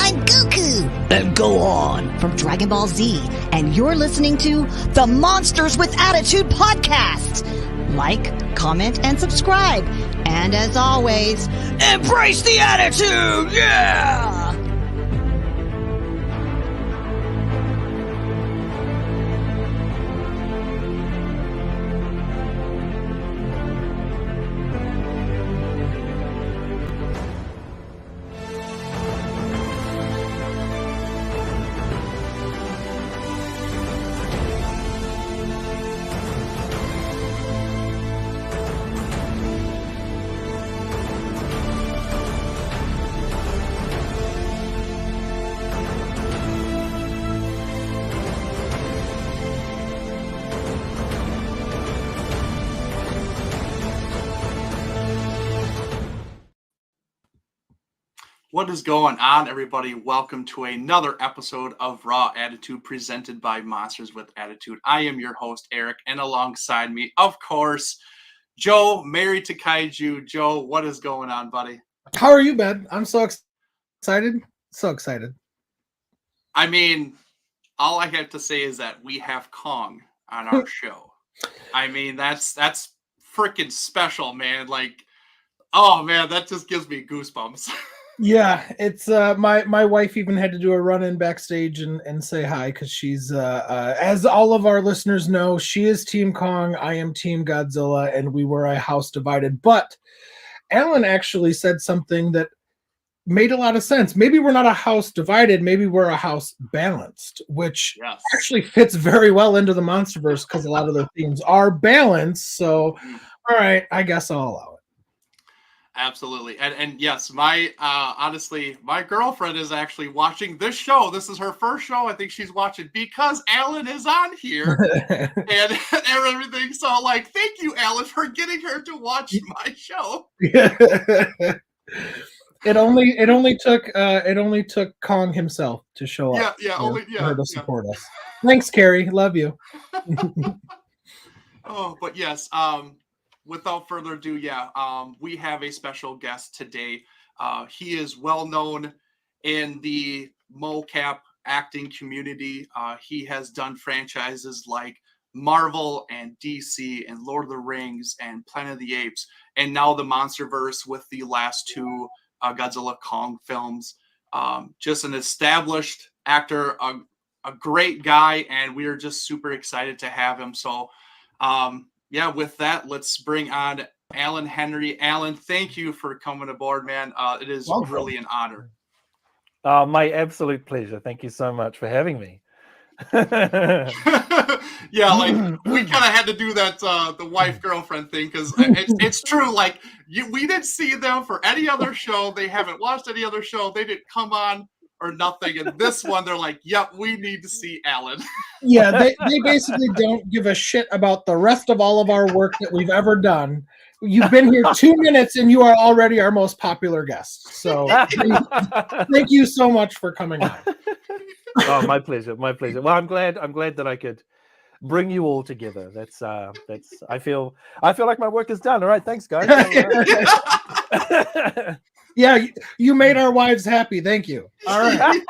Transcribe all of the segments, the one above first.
I'm Goku. And Gohan from Dragon Ball Z. And you're listening to the Monsters with Attitude podcast. Like, comment, and subscribe. And as always, embrace the attitude! Yeah! What is going on, everybody? Welcome to another episode of Raw Attitude presented by Monsters with Attitude. I am your host, Eric, and alongside me, of course, Joe, married to Kaiju. Joe, what is going on, buddy? How are you, Ben? I'm so excited. So excited. I mean, all I have to say is that we have Kong on our show. I mean, that's freaking special, man. Like, oh, man, that just gives me goosebumps. Yeah, it's my wife even had to do a run in backstage and say hi because she's as all of our listeners know, she is Team Kong, I am Team Godzilla, and we were a house divided. But Alan actually said something that made a lot of sense. Maybe we're not a house divided, maybe we're a house balanced, which actually fits very well into the Monsterverse because a lot of the themes are balanced. So, all right, I guess I'll allow it. Absolutely. And yes, honestly, my girlfriend is actually watching this show. This is her first show. I think she's watching because Alan is on here and everything. So like, thank you, Alan, for getting her to watch my show. It only took Kong himself to show up. For her to support us. Thanks, Carrie. Love you. Oh, but yes, without further ado, we have a special guest today. He is well known in the mocap acting community. He has done franchises like Marvel and DC and Lord of the Rings and Planet of the Apes, and now the Monsterverse with the last two Godzilla Kong films. Just an established actor, a great guy, and we are just super excited to have him. So, with that, let's bring on Alan Henry. Alan, thank you for coming aboard, man. It is really an honor. My absolute pleasure. Thank you so much for having me. Yeah, like we kind of had to do that the wife-girlfriend thing because it's true. Like we didn't see them for any other show. They haven't watched any other show. They didn't come on or nothing. And this one, they're like, yep, we need to see Alan. Yeah, they basically don't give a shit about the rest of all of our work that we've ever done. You've been here 2 minutes and you are already our most popular guest. So thank you so much for coming on. Oh, my pleasure. My pleasure. Well, I'm glad that I could bring you all together. That's I feel like my work is done. All right, thanks guys. Yeah, you made our wives happy. Thank you. All right.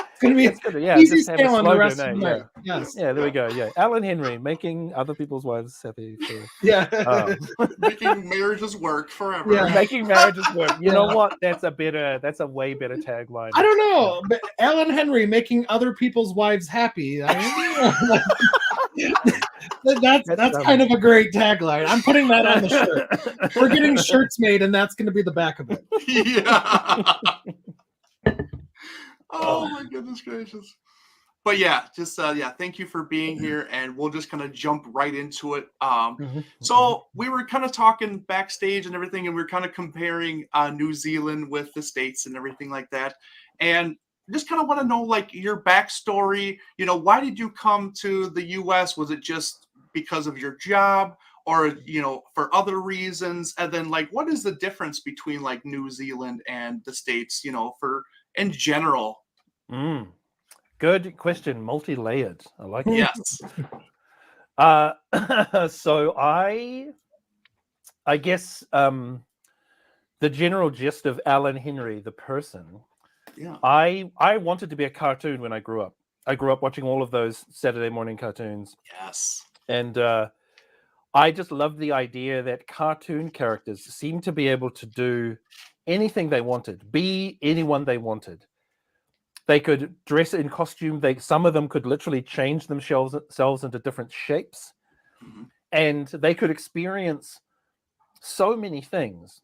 It's going to be easy sailing the rest of the night. Yes. Yeah, there we go. Yeah. Alan Henry, making other people's wives happy. Yeah. Making marriages work forever. Yeah, making marriages work. You know what? That's a way better tagline. I don't know. But Alan Henry, making other people's wives happy. That's kind of a great tagline. I'm putting that on the shirt. We're getting shirts made, and that's going to be the back of it. Yeah. Oh my goodness gracious. But thank you for being here, and we'll just kind of jump right into it. So we were kind of talking backstage and everything, and we were kind of comparing New Zealand with the States and everything like that. And just kind of want to know like your backstory. You know, why did you come to the US? Was it just because of your job, or for other reasons? And then like, what is the difference between like New Zealand and the States, for in general? Good question. Multi-layered. I like it. Yes. So I guess the general gist of Alan Henry, the person, Yeah. I wanted to be a cartoon when I grew up. I grew up watching all of those Saturday morning cartoons, Yes. and I just loved the idea that cartoon characters seemed to be able to do anything they wanted, be anyone they wanted. They could dress in costume. Some of them could literally change themselves into different shapes, and they could experience so many things.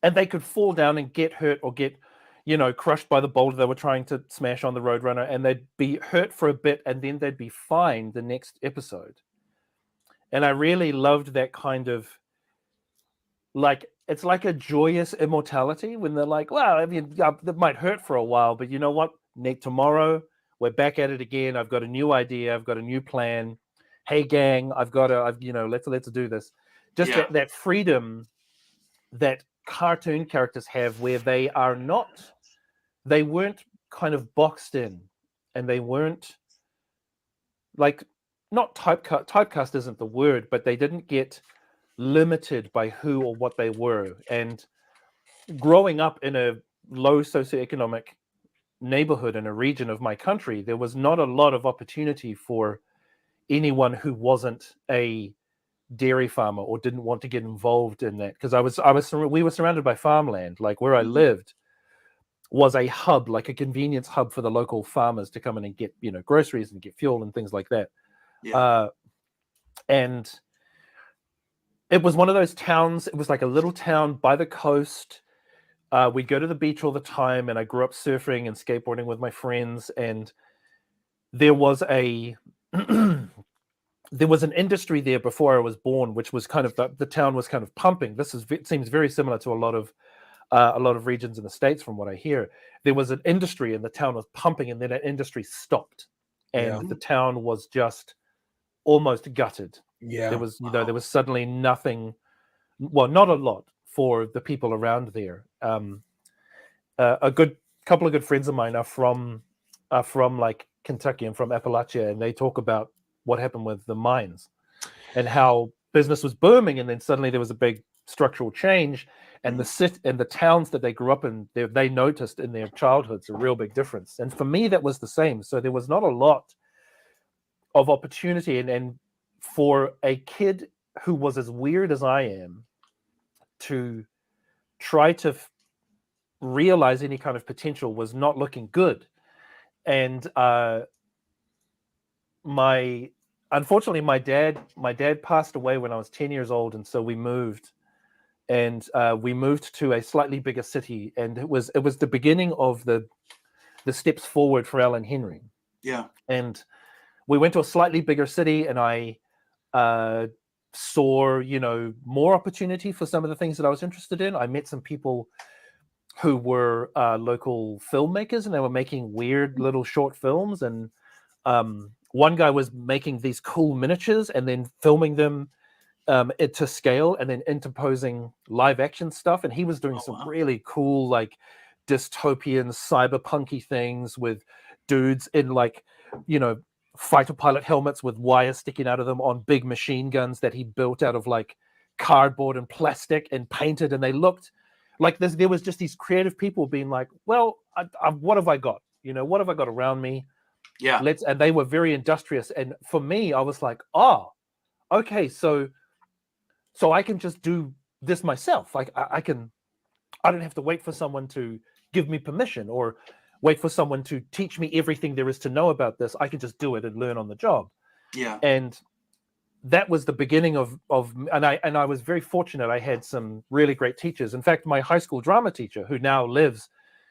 And they could fall down and get hurt or get, crushed by the boulder they were trying to smash on the Roadrunner, and they'd be hurt for a bit, and then they'd be fine the next episode. And I really loved that kind of, like, it's like a joyous immortality when they're like, well, I mean, that might hurt for a while, but you know what? Tomorrow we're back at it again. I've got a new idea. I've got a new plan. Hey, gang, let's do this. Just that freedom that cartoon characters have, where they weren't kind of boxed in, and they weren't like, not typecast isn't the word, but they didn't get limited by who or what they were. And growing up in a low socioeconomic neighborhood in a region of my country, there was not a lot of opportunity for anyone who wasn't a dairy farmer or didn't want to get involved in that, because we were surrounded by farmland. Like, where I lived was a hub, like a convenience hub for the local farmers to come in and get groceries and get fuel and things like that. And it was one of those towns. It was like a little town by the coast. We'd go to the beach all the time, and I grew up surfing and skateboarding with my friends. And there was there was an industry there before I was born, which was kind of the town was kind of pumping. It seems very similar to a lot of regions in the States, from what I hear. There was an industry, and the town was pumping, and then that industry stopped, and the town was just almost gutted. Yeah, there was there was suddenly nothing. Well, not a lot for the people around there. A couple of good friends of mine are from like Kentucky and from Appalachia, and they talk about what happened with the mines and how business was booming, and then suddenly there was a big structural change, and the towns that they grew up in, they noticed in their childhoods a real big difference. And for me, that was the same. So there was not a lot of opportunity, and for a kid who was as weird as I am to try to realize any kind of potential was not looking good. And unfortunately my dad passed away when I was 10 years old, and so we moved to a slightly bigger city, and it was the beginning of the steps forward for Alan Henry. And we went to a slightly bigger city, and I saw more opportunity for some of the things that I was interested in. I met some people who were local filmmakers, and they were making weird little short films, and one guy was making these cool miniatures and then filming them to scale, and then interposing live action stuff. And he was doing some really cool, like, dystopian cyberpunky things with dudes in, like, fighter pilot helmets with wires sticking out of them on big machine guns that he built out of, like, cardboard and plastic and painted. And they looked like this. There was just these creative people being like, well, what have I got? What have I got around me? And they were very industrious. And for me, I was like, okay, so I can just do this myself. Like, I don't have to wait for someone to give me permission or wait for someone to teach me everything there is to know about this. I can just do it and learn on the job. And that was the beginning of and I was very fortunate. I had some really great teachers. In fact, my high school drama teacher, who now lives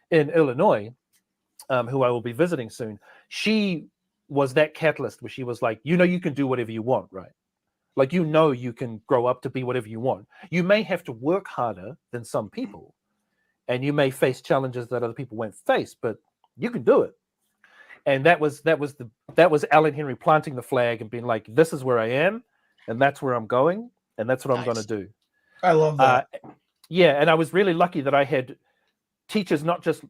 in Illinois, who I will be visiting soon, she was that catalyst where she was like, you can do whatever you want, right? Like, you can grow up to be whatever you want. You may have to work harder than some people, and you may face challenges that other people won't face, but you can do it. And that was Alan Henry planting the flag and being like, this is where I am, and that's where I'm going, and that's what I'm going to do. I love that. And I was really lucky that I had teachers, not just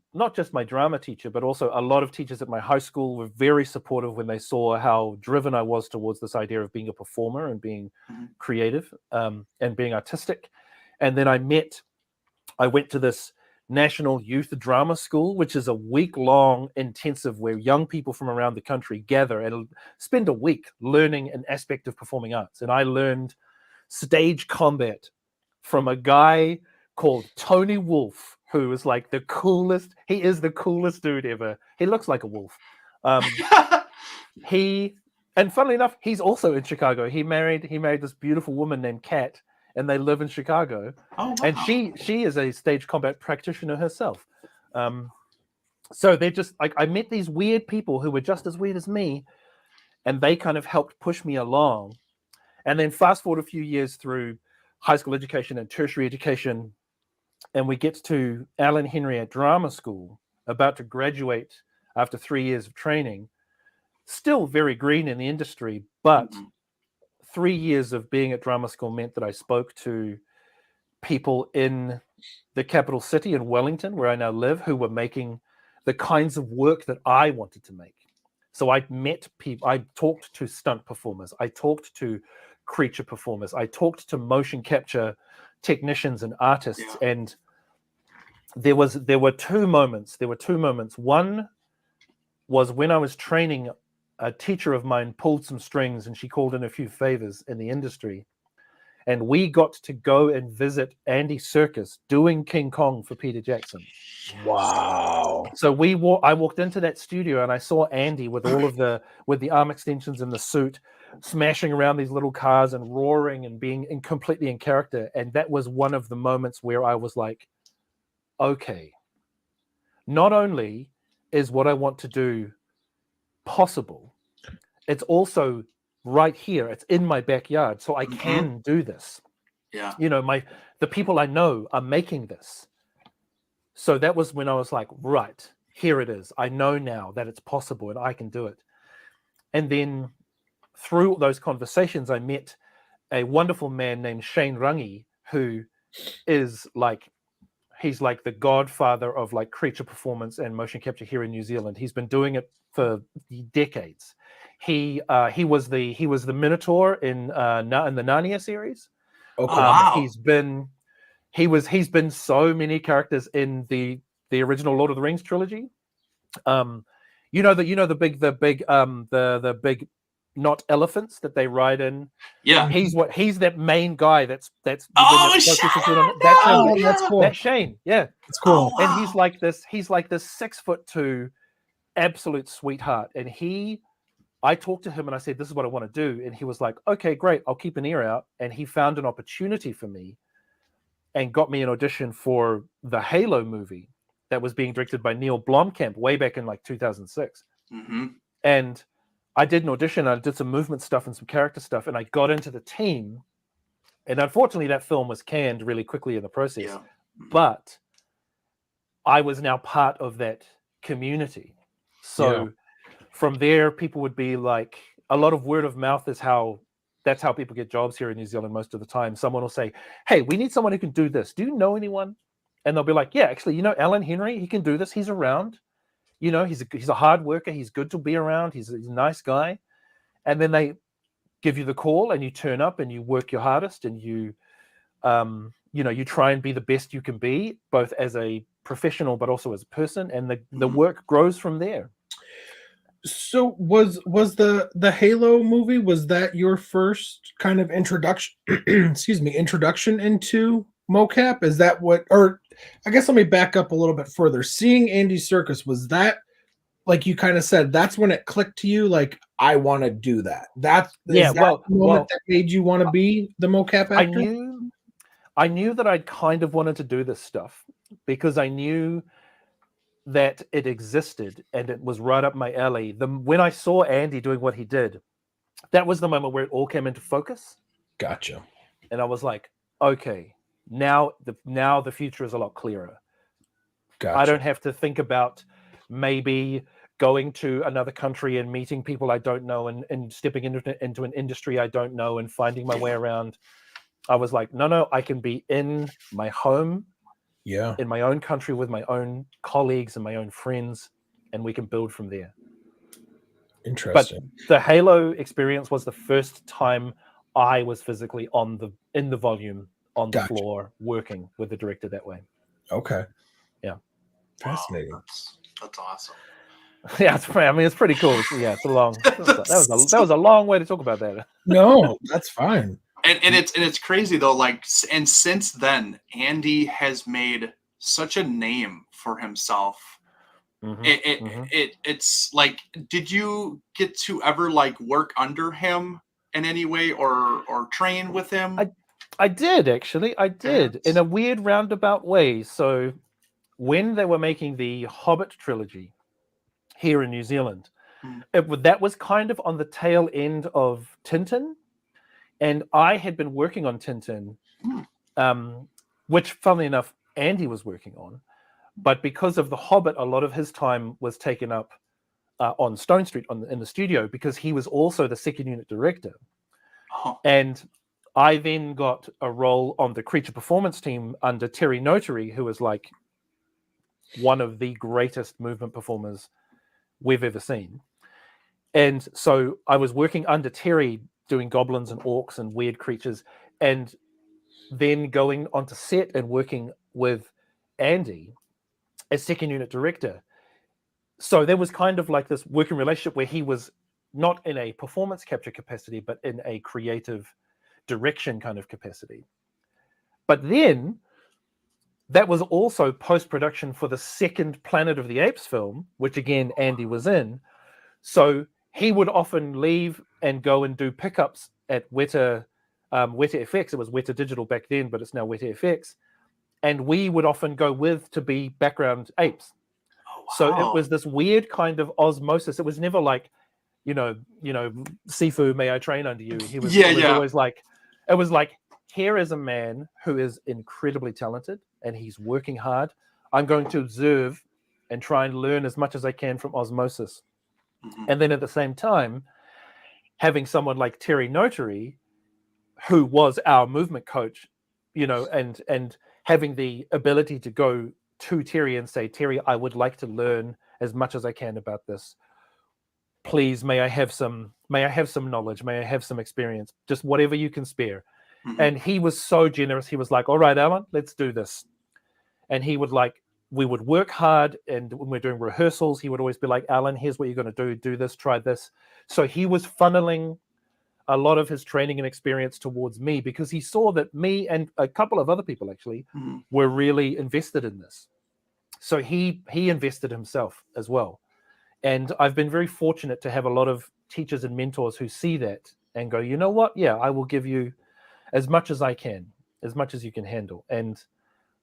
my drama teacher, but also a lot of teachers at my high school were very supportive when they saw how driven I was towards this idea of being a performer and being creative and being artistic. And then I went to this National Youth Drama School, which is a week-long intensive where young people from around the country gather and spend a week learning an aspect of performing arts. And I learned stage combat from a guy called Tony Wolf, who is like the coolest. He is the coolest dude ever. He looks like a wolf. And funnily enough, he's also in Chicago. He married this beautiful woman named Kat, and they live in Chicago. Oh, wow. And she is a stage combat practitioner herself. So they're just like, I met these weird people who were just as weird as me, and they kind of helped push me along. And then fast forward a few years through high school education and tertiary education, and we get to Allan Henry at drama school, about to graduate after 3 years of training, still very green in the industry, but 3 years of being at drama school meant that I spoke to people in the capital city in Wellington, where I now live, who were making the kinds of work that I wanted to make. So I met people, I talked to stunt performers, I talked to creature performers, I talked to motion capture technicians and artists, and there were two moments. One was when I was training, a teacher of mine pulled some strings and she called in a few favors in the industry. And we got to go and visit Andy Serkis doing King Kong for Peter Jackson. Wow. So I walked into that studio and I saw Andy with all of with the arm extensions and the suit, smashing around these little cars and roaring and being completely in character. And that was one of the moments where I was like, okay, not only is what I want to do possible, it's also right here, it's in my backyard, so I can do this. You know, the people I know are making this. So that was when I was like, right, here it is. I know now that it's possible and I can do it. And then through those conversations, I met a wonderful man named Shane Rangi, who is like, he's like the godfather of like creature performance and motion capture here in New Zealand. He's been doing it for decades. He was the Minotaur in the Narnia series. Okay. Wow. He's been so many characters in the original Lord of the Rings trilogy. The big not elephants that they ride in. Yeah. He's that main guy that's Shane! That's cool. That's Shane. Yeah. It's cool. Oh, wow. And he's like this 6'2" absolute sweetheart. And I talked to him and I said, this is what I want to do. And he was like, okay, great. I'll keep an ear out. And he found an opportunity for me and got me an audition for the Halo movie that was being directed by Neil Blomkamp way back in like 2006. And I did an audition. I did some movement stuff and some character stuff. And I got into the team. And unfortunately, that film was canned really quickly in the process. Yeah. But I was now part of that community. So from there, people would be like, a lot of word of mouth is that's how people get jobs here in New Zealand most of the time. Someone will say, hey, we need someone who can do this. Do you know anyone? And they'll be like, yeah, actually, Allan Henry, he can do this. He's around. He's a hard worker. He's good to be around. He's a nice guy. And then they give you the call and you turn up and you work your hardest and you try and be the best you can be, both as a professional, but also as a person. And the work grows from there. So was the Halo movie, was that your first kind of introduction introduction into mocap? Is that what, or I guess let me back up a little bit further. Seeing Andy Serkis, was that, like you kind of said, that's when it clicked to you, like, I want to do that? That moment that made you want to be the mocap actor? I knew that I'd kind of wanted to do this stuff because I knew that it existed and it was right up my alley. When I saw Andy doing what he did, that was the moment where it all came into focus. Gotcha. And I was like, okay, now the future is a lot clearer. Gotcha. I don't have to think about maybe going to another country and meeting people I don't know and stepping into an industry I don't know and finding my way around. I was like, no, I can be in my home, in my own country with my own colleagues and my own friends, and we can build from there. Interesting. But the Halo experience was the first time I was physically in the volume, on the floor, working with the director that way. Okay. Fascinating. Wow, that's awesome. Yeah, it's pretty cool. It's a long. That was a long way to talk about that. No, that's fine. And it's crazy though. Like, and since then, Andy has made such a name for himself. It's like, did you get to ever like work under him in any way or train with him? I did actually. I did in a weird roundabout way. So when they were making the Hobbit trilogy here in New Zealand, that was kind of on the tail end of Tintin. And I had been working on Tintin, which, funnily enough, Andy was working on. But because of The Hobbit, a lot of his time was taken up on Stone Street in the studio, because he was also the second unit director. Oh. And I then got a role on the creature performance team under Terry Notary, who was like one of the greatest movement performers we've ever seen. And so I was working under Terry, doing goblins and orcs and weird creatures, and then going onto set and working with Andy as second unit director. So there was kind of like this working relationship where he was not in a performance capture capacity, but in a creative direction kind of capacity. But then that was also post-production for the second Planet of the Apes film, which again, Andy was in. So he would often leave and go and do pickups at Weta FX. It was Weta Digital back then, but it's now Weta FX. And we would often go to be background apes. Oh, wow. So it was this weird kind of osmosis. It was never like, Sifu, may I train under you? It was always like, it was like, here is a man who is incredibly talented and he's working hard. I'm going to observe and try and learn as much as I can from osmosis. And then at the same time, having someone like Terry Notary, who was our movement coach, and having the ability to go to Terry and say, Terry, I would like to learn as much as I can about this. Please, may I have some knowledge? May I have some experience? Just whatever you can spare. And he was so generous. He was like, all right, Alan, let's do this. And he would we would work hard, and when we're doing rehearsals, he would always be like, Alan, here's what you're going to do this, try this. So he was funneling a lot of his training and experience towards me, because he saw that me and a couple of other people actually were really invested in this. So he invested himself as well. And I've been very fortunate to have a lot of teachers and mentors who see that and go, you know what? Yeah, I will give you as much as I can, as much as you can handle. And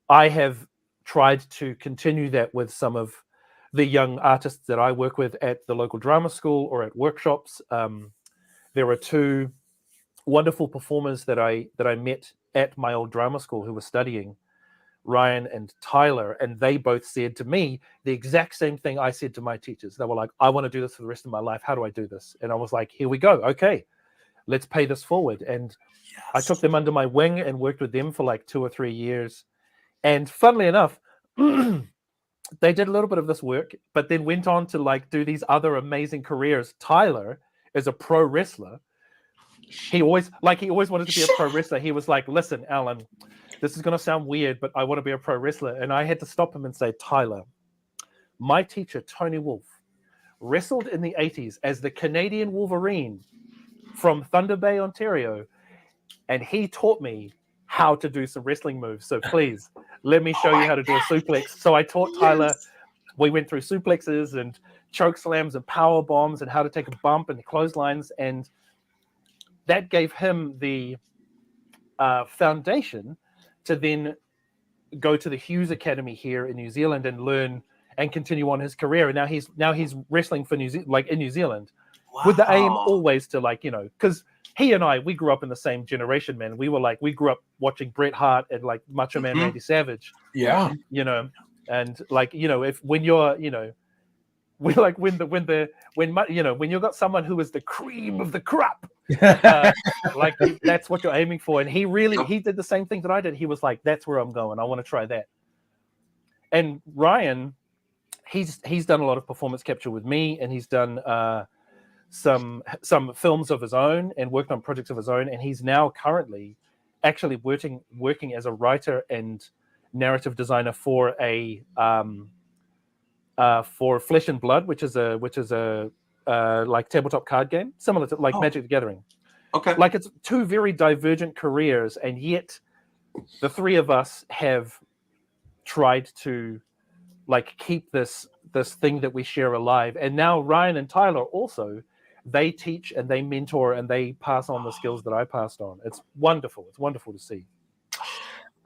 I have tried to continue that with some of the young artists that I work with at the local drama school or at workshops. There are two wonderful performers that I met at my old drama school who were studying, Ryan and Tyler, and they both said to me the exact same thing I said to my teachers. They were like, I want to do this for the rest of my life. How do I do this? And I was like, here we go. Okay, let's pay this forward. And I took them under my wing and worked with them for like 2 or 3 years. And funnily enough, they did a little bit of this work, but then went on to do these other amazing careers. Tyler is a pro wrestler. He always wanted to be a pro wrestler. He was like, listen, Alan, this is going to sound weird, but I want to be a pro wrestler. And I had to stop him and say, Tyler, my teacher, Tony Wolf, wrestled in the 80s as the Canadian Wolverine from Thunder Bay, Ontario. And he taught me how to do some wrestling moves. So please, let me show you how to do a suplex. So I taught Tyler. We went through suplexes and choke slams and power bombs and how to take a bump and clotheslines. And that gave him the foundation to then go to the Hughes Academy here in New Zealand and learn and continue on his career. And now he's wrestling for in New Zealand, with the aim always to because he and we grew up in the same generation, man. We grew up watching Bret Hart and Macho Man Randy Savage. Yeah. And if when you're, when you've got someone who is the cream of the crop, that's what you're aiming for. And he did the same thing that I did. He was like, that's where I'm going. I want to try that. And Ryan, he's done a lot of performance capture with me, and he's done some films of his own and worked on projects of his own. And he's now currently actually working as a writer and narrative designer for a for Flesh and Blood, which is a like tabletop card game, similar to like Magic the Gathering. Okay. Like it's two very divergent careers, and yet the three of us have tried to like keep this thing that we share alive. And now Ryan and Tyler also, they teach and they mentor and they pass on the skills that I passed on. It's wonderful. It's wonderful to see.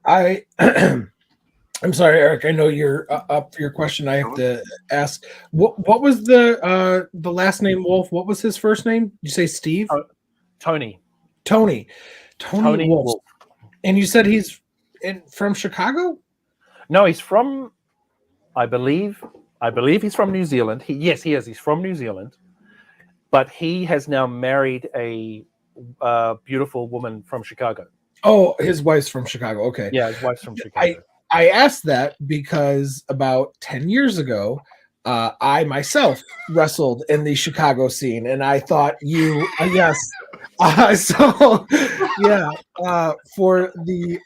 I'm sorry, Eric. I know you're up for your question. I have to ask. What was the last name Wolf? What was his first name? Did you say Steve? Tony Wolf. And you said he's from Chicago? No, he's from. I believe he's from New Zealand. Yes, he is. He's from New Zealand, but he has now married a beautiful woman from Chicago. Oh, his wife's from Chicago. Okay. Yeah, his wife's from Chicago. I asked that because about 10 years ago, I myself wrestled in the Chicago scene, and I thought you, yes. So, yeah, for the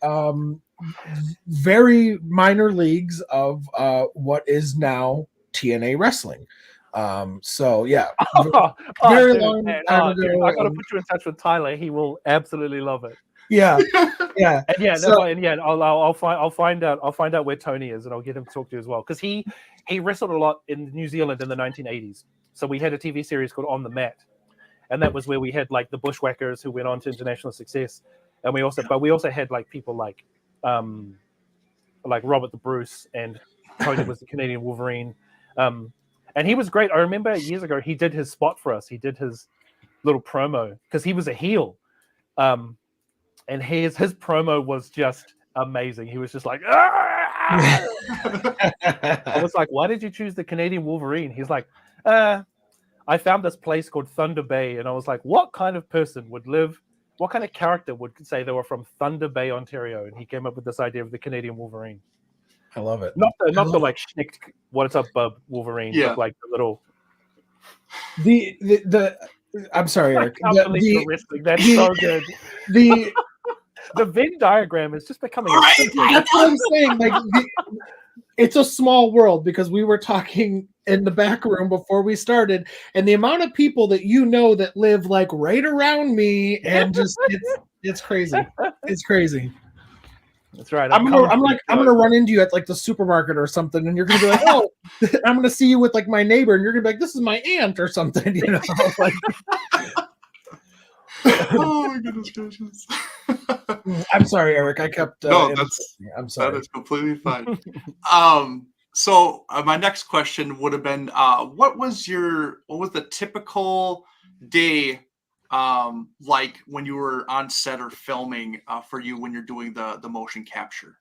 very minor leagues of what is now TNA wrestling. So, yeah. Very long time ago. I got to put you in touch with Tyler. He will absolutely love it. Yeah. I'll find out where Tony is, and I'll get him to talk to you as well, because he wrestled a lot in New Zealand in the 1980s. So we had a TV series called On the Mat, and that was where we had like the Bushwhackers who went on to international success, and we also had like people like Robert the Bruce, and Tony was the Canadian Wolverine, and he was great. I remember years ago he did his spot for us. He did his little promo because he was a heel. And his promo was just amazing. He was just like, I was like, why did you choose the Canadian Wolverine? He's like, I found this place called Thunder Bay. And I was like, what kind of person would live, what kind of character would say they were from Thunder Bay, Ontario? And he came up with this idea of the Canadian Wolverine. I love it. Not the like schnick, what's up, bub Wolverine, but like the little. I'm sorry, Eric. That's so good. The Venn diagram is just becoming. That's what I'm saying. Like, it's a small world, because we were talking in the back room before we started, and the amount of people that that live like right around me, and just it's crazy. It's crazy. That's right. I'm gonna run into you at like the supermarket or something, and you're gonna be like, oh, I'm gonna see you with like my neighbor, and you're gonna be like, this is my aunt or something, you know? Like, oh my goodness gracious. I'm sorry, Eric. I kept. No, I'm sorry. That is completely fine. So my next question would have been, what was the typical day like when you were on set or filming for you when you're doing the motion capture?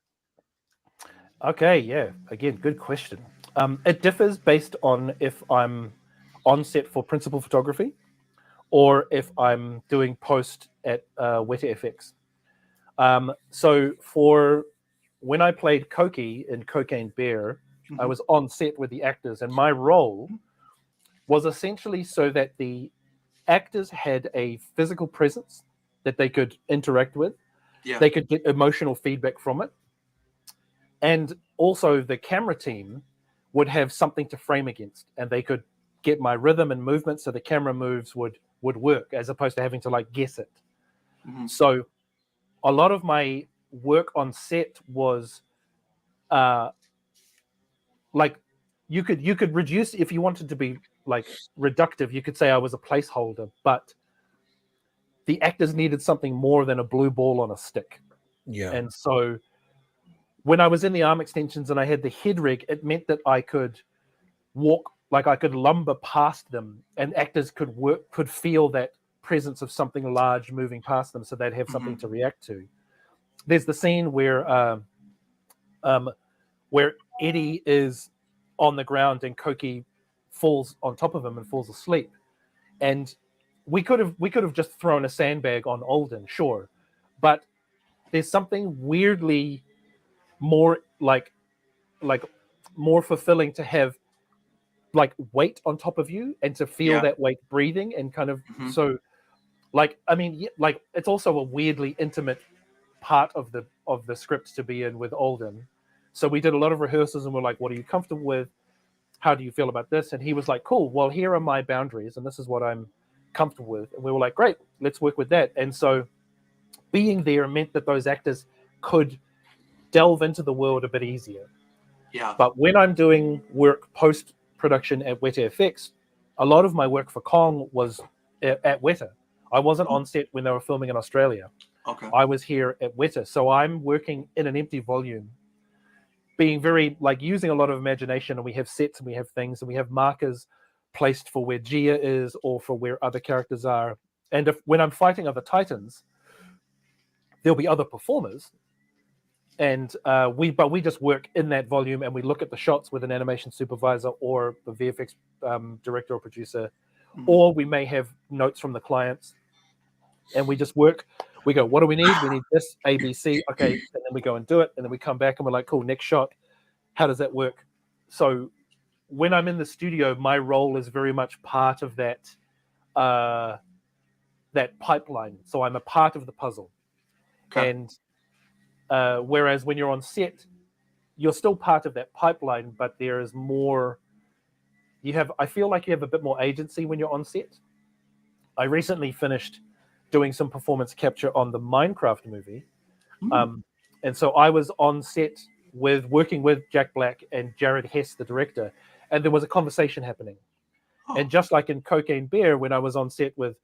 Okay, yeah. Again, good question. It differs based on if I'm on set for principal photography or if I'm doing post at Weta FX. So for when I played Koki in Cocaine Bear, I was on set with the actors, and my role was essentially so that the actors had a physical presence that they could interact with. Yeah. They could get emotional feedback from it. And also the camera team would have something to frame against, and they could get my rhythm and movement so the camera moves would work, as opposed to having to like guess it. Mm-hmm. So a lot of my work on set was like you could reduce, if you wanted to be like reductive, you could say I was a placeholder, but the actors needed something more than a blue ball on a stick. Yeah. And so when I was in the arm extensions and I had the head rig, it meant that I could walk, like I could lumber past them, and actors could feel that presence of something large moving past them, so they'd have something to react to. There's the scene where Eddie is on the ground and Koki falls on top of him and falls asleep, and we could have just thrown a sandbag on Alden, sure, but there's something weirdly more like more fulfilling to have like weight on top of you and to feel that weight breathing and kind of so like, I mean, like it's also a weirdly intimate part of the script to be in with Alden. So we did a lot of rehearsals, and we're like, what are you comfortable with? How do you feel about this? And he was like, cool, well, here are my boundaries, and this is what I'm comfortable with. And we were like, great, let's work with that. And so being there meant that those actors could delve into the world a bit easier. Yeah. But when I'm doing work post-production at Weta FX, a lot of my work for Kong was at Weta. I wasn't on set when they were filming in Australia. Okay. I was here at Weta. So I'm working in an empty volume, being very, like, using a lot of imagination, and we have sets and we have things and we have markers placed for where Gia is or for where other characters are. And when I'm fighting other Titans, there'll be other performers, and we just work in that volume, and we look at the shots with an animation supervisor or the VFX director or producer, or we may have notes from the clients, and we just work. We go, what do we need? We need this, A, B, C. Okay, and then we go and do it, and then we come back and we're like, cool, next shot. How does that work? So when I'm in the studio, my role is very much part of that that pipeline. So I'm a part of the puzzle. Okay. And whereas when you're on set, you're still part of that pipeline, but there is more. I feel like you have a bit more agency when you're on set. I recently finished doing some performance capture on the Minecraft movie. And so I was on set working with Jack Black and Jared Hess, the director, and there was a conversation happening. And just like in Cocaine Bear, when I was on set with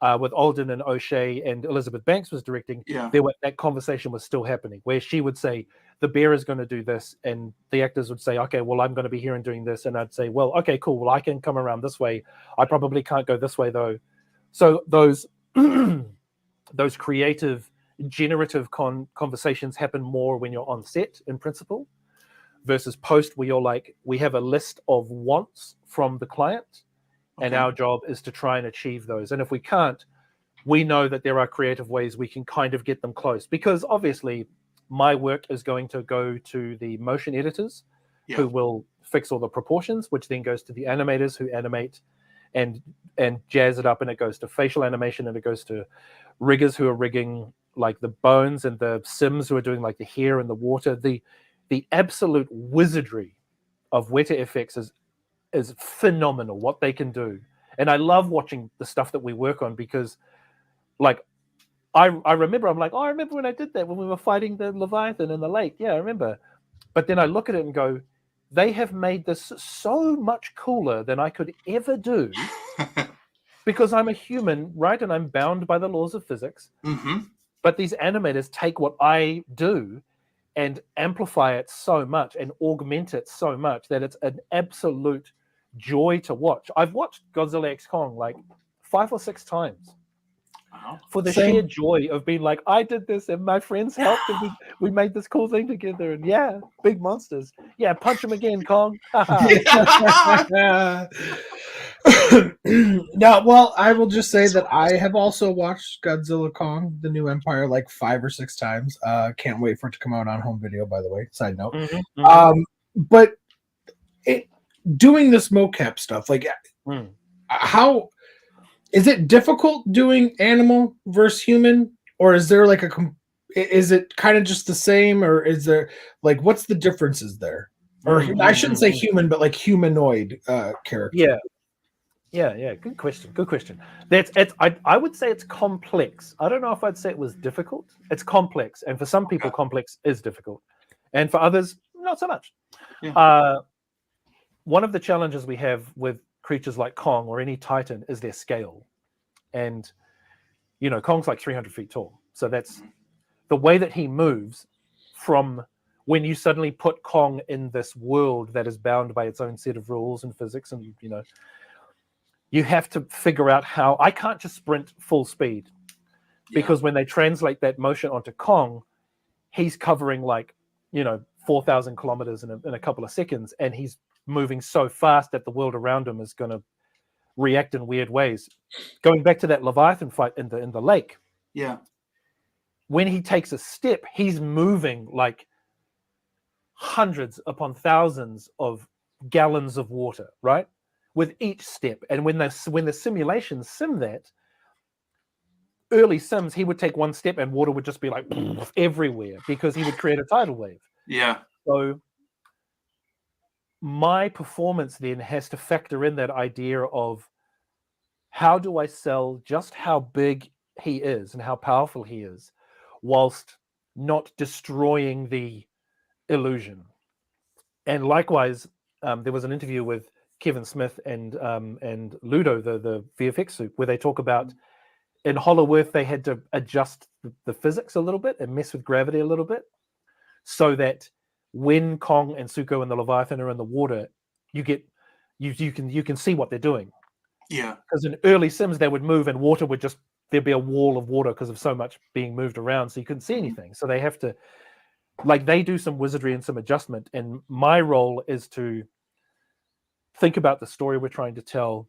Alden and O'Shea and Elizabeth Banks was directing, that conversation was still happening, where she would say, the bear is going to do this, and the actors would say, okay, well, I'm going to be here and doing this, and I'd say, well, okay, cool, well, I can come around this way. I probably can't go this way, though. So those those creative, generative conversations happen more when you're on set, in principle, versus post, where you're like, we have a list of wants from the client, and our job is to try and achieve those. And if we can't, we know that there are creative ways we can kind of get them close. Because obviously, my work is going to go to the motion editors who will fix all the proportions, which then goes to the animators who animate and jazz it up, and it goes to facial animation, and it goes to riggers who are rigging like the bones, and the sims who are doing like the hair and the water. The absolute wizardry of Weta FX is phenomenal, what they can do. And I love watching the stuff that we work on, because like I remember, I'm like, oh, I remember when I did that when we were fighting the Leviathan in the lake. Yeah, I remember. But then I look at it and go, they have made this so much cooler than I could ever do because I'm a human, right? And I'm bound by the laws of physics. But these animators take what I do and amplify it so much and augment it so much that it's an absolute joy to watch. I've watched Godzilla X Kong like 5 or 6 times. For the sheer joy of being like, I did this and my friends helped and we made this cool thing together, and big monsters. Yeah, punch them again, Kong. Now, well, I will just say that I have also watched Godzilla Kong, The New Empire, like 5 or 6 times. Can't wait for it to come out on home video, by the way. Side note. But doing this mocap stuff, like how is it difficult doing animal versus human, or is there like is it kind of just the same, or is there like what's the differences there? Or I shouldn't say human, but like humanoid character. Yeah. Good question. I would say it's complex. I don't know if I'd say it was difficult. It's complex, and for some people, complex is difficult, and for others, not so much. One of the challenges we have with creatures like Kong or any Titan is their scale. And, Kong's like 300 feet tall. So that's the way that he moves from when you suddenly put Kong in this world that is bound by its own set of rules and physics. And, you have to figure out how. I can't just sprint full speed because when they translate that motion onto Kong, he's covering 4,000 kilometers in a couple of seconds. And he's moving so fast that the world around him is going to react in weird ways. Going back to that Leviathan fight in the lake. Yeah. When he takes a step, he's moving like hundreds upon thousands of gallons of water, right? With each step. And when the simulations sim that, early sims, he would take one step and water would just be like everywhere because he would create a tidal wave. Yeah. So my performance then has to factor in that idea of how do I sell just how big he is and how powerful he is, whilst not destroying the illusion. And likewise, there was an interview with Kevin Smith and Ludo, the VFX soup, where they talk about in Hollow Earth they had to adjust the physics a little bit and mess with gravity a little bit, so that when Kong and Suko and the Leviathan are in the water, you can see what they're doing. Yeah. Because in early Sims they would move and water would just, there'd be a wall of water because of so much being moved around, so you couldn't see anything. So they have to, like, they do some wizardry and some adjustment, and my role is to think about the story we're trying to tell.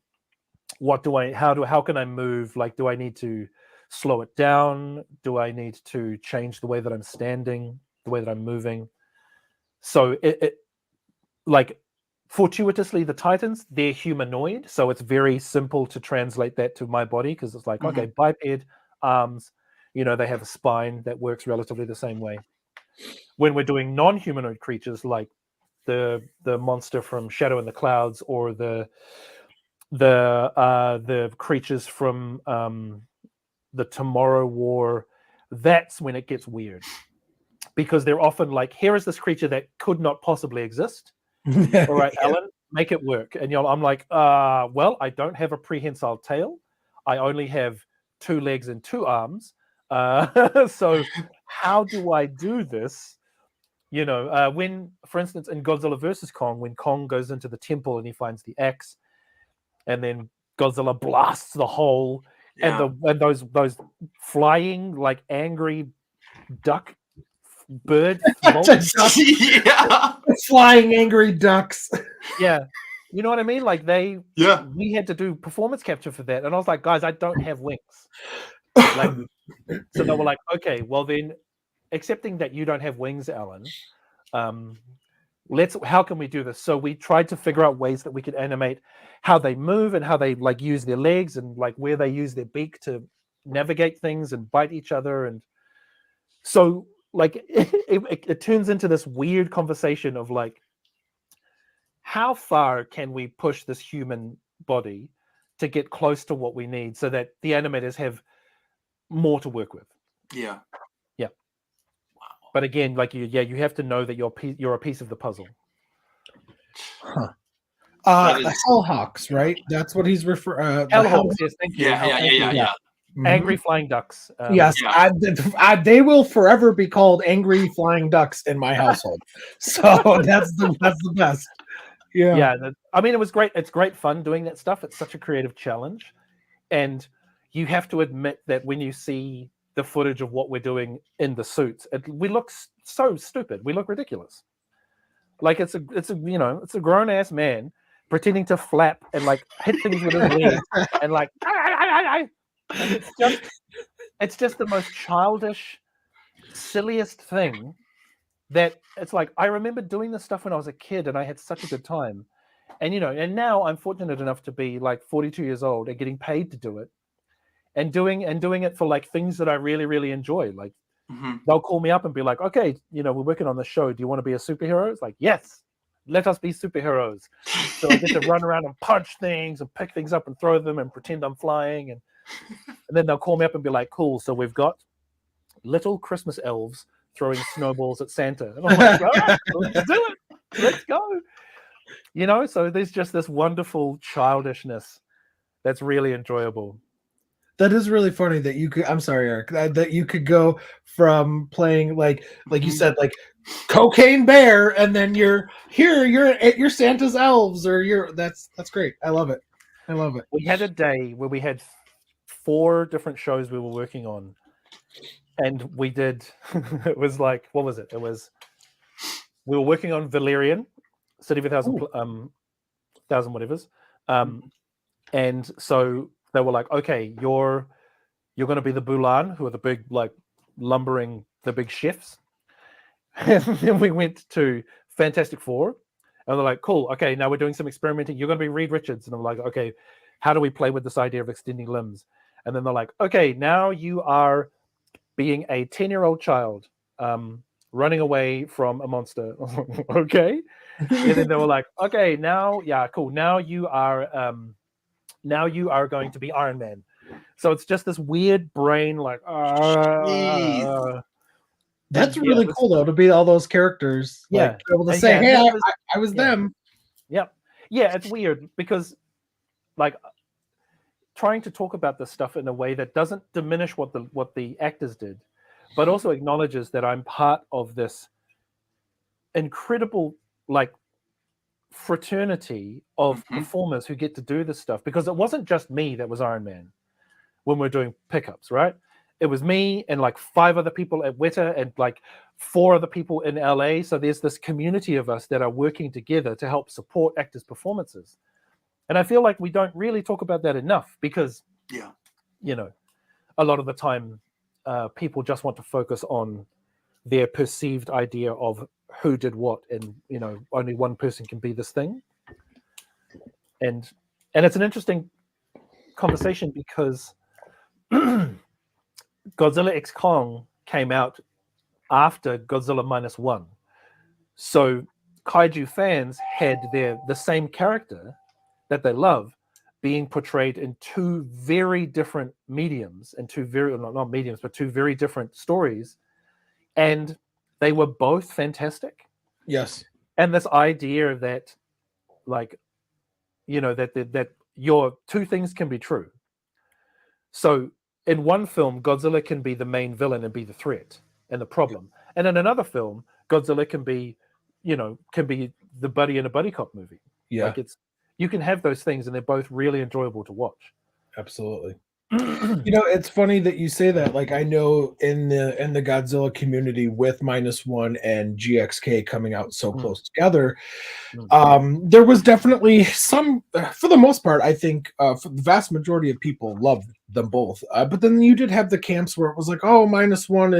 How can I move? Like, do I need to slow it down? Do I need to change the way that I'm standing, the way that I'm moving? So it like, fortuitously, the Titans, they're humanoid, so it's very simple to translate that to my body, because it's like, okay, biped, arms, they have a spine that works relatively the same way. When we're doing non-humanoid creatures like the monster from Shadow in the Clouds, or the creatures from the Tomorrow War, that's when it gets weird, because they're often like, here is this creature that could not possibly exist. All right, Alan, make it work. And I'm like, well, I don't have a prehensile tail. I only have 2 legs and 2 arms. So how do I do this? When, for instance, in Godzilla versus Kong, when Kong goes into the temple and he finds the axe, and then Godzilla blasts the hole, and those flying, like, angry duck bird flying angry ducks. Yeah, you know what I mean? Like, we had to do performance capture for that, and I was like, guys, I don't have wings. Like, so they were like, okay, well then, accepting that you don't have wings, Alan, how can we do this? So we tried to figure out ways that we could animate how they move and how they, like, use their legs, and like where they use their beak to navigate things and bite each other. And so, like, it turns into this weird conversation of, like, how far can we push this human body to get close to what we need, so that the animators have more to work with. Yeah. Wow. But again, like, you have to know that you're a piece of the puzzle. Hellhawks, right? That's what he's referring. Hellhawks, yes, thank you. Yeah. Angry flying ducks. Yes, they will forever be called angry flying ducks in my household. So that's the best. Yeah. I mean, it was great. It's great fun doing that stuff. It's such a creative challenge, and you have to admit that when you see the footage of what we're doing in the suits, we look so stupid. We look ridiculous. Like, it's a grown ass man pretending to flap and, like, hit things with his legs and, like, and it's just the most childish, silliest thing. That it's like, I remember doing this stuff when I was a kid, and I had such a good time. And and now I'm fortunate enough to be, like, 42 years old and getting paid to do it, and doing it for, like, things that I really, really enjoy. Like, they'll call me up and be like, okay, we're working on the show. Do you want to be a superhero? It's like, yes, let us be superheroes. So I get to run around and punch things and pick things up and throw them and pretend I'm flying. And then they'll call me up and be like, cool, so we've got little Christmas elves throwing snowballs at Santa. And I'm like, right, let's do it. Let's go. So there's just this wonderful childishness that's really enjoyable. That is really funny that you could. I'm sorry, Eric. That you could go from playing like you said, like Cocaine Bear, and then you're Santa's elves, or that's great. I love it. We had a day where we had 4 different shows we were working on, and we did. It was like, what was it? It was, we were working on Valerian, City of 1,000 whatevers, and so they were like, okay, you're going to be the Bulan, who are the big, like, lumbering, the big chefs. And then we went to Fantastic Four, and they're like, cool, okay, now we're doing some experimenting. You're going to be Reed Richards. And I'm like, okay, how do we play with this idea of extending limbs? And then they're like, okay, now you are being a 10-year-old child. running away from a monster. Okay. And then they were like, okay, now, yeah, cool. Now you are going to be Iron Man. So it's just this weird brain, like, That's really cool though, to be all those characters. Yeah. Like, be able to And say, yeah, hey, that was- I was them. Yep. Yeah, it's weird because, like, trying to talk about this stuff in a way that doesn't diminish what the actors did, but also acknowledges that I'm part of this incredible, like, fraternity of performers who get to do this stuff, because it wasn't just me that was Iron Man when we're doing pickups, right? It was me and like 5 other people at Weta and like 4 other people in LA. So there's this community of us that are working together to help support actors' performances. And I feel like we don't really talk about that enough because, you know, a lot of the time people just want to focus on their perceived idea of who did what, and, you know, only one person can be this thing. And it's an interesting conversation because Godzilla X Kong came out after Godzilla -1. So kaiju fans had the same character that they love being portrayed in 2 very different mediums, and 2 very, not mediums, but 2 very different stories. And they were both fantastic. Yes. And this idea that, like, you know, that your 2 things can be true. So in one film, Godzilla can be the main villain and be the threat and the problem. And in another film, Godzilla can be, you know, the buddy in a buddy cop movie. Yeah. Like, you can have those things and they're both really enjoyable to watch. Absolutely. You know, it's funny that you say that. Like, I know in the Godzilla community, with -1 and GXK coming out so close together, there was definitely some, for the most part, I think for the vast majority of people loved them both. But then you did have the camps where it was like, oh, -1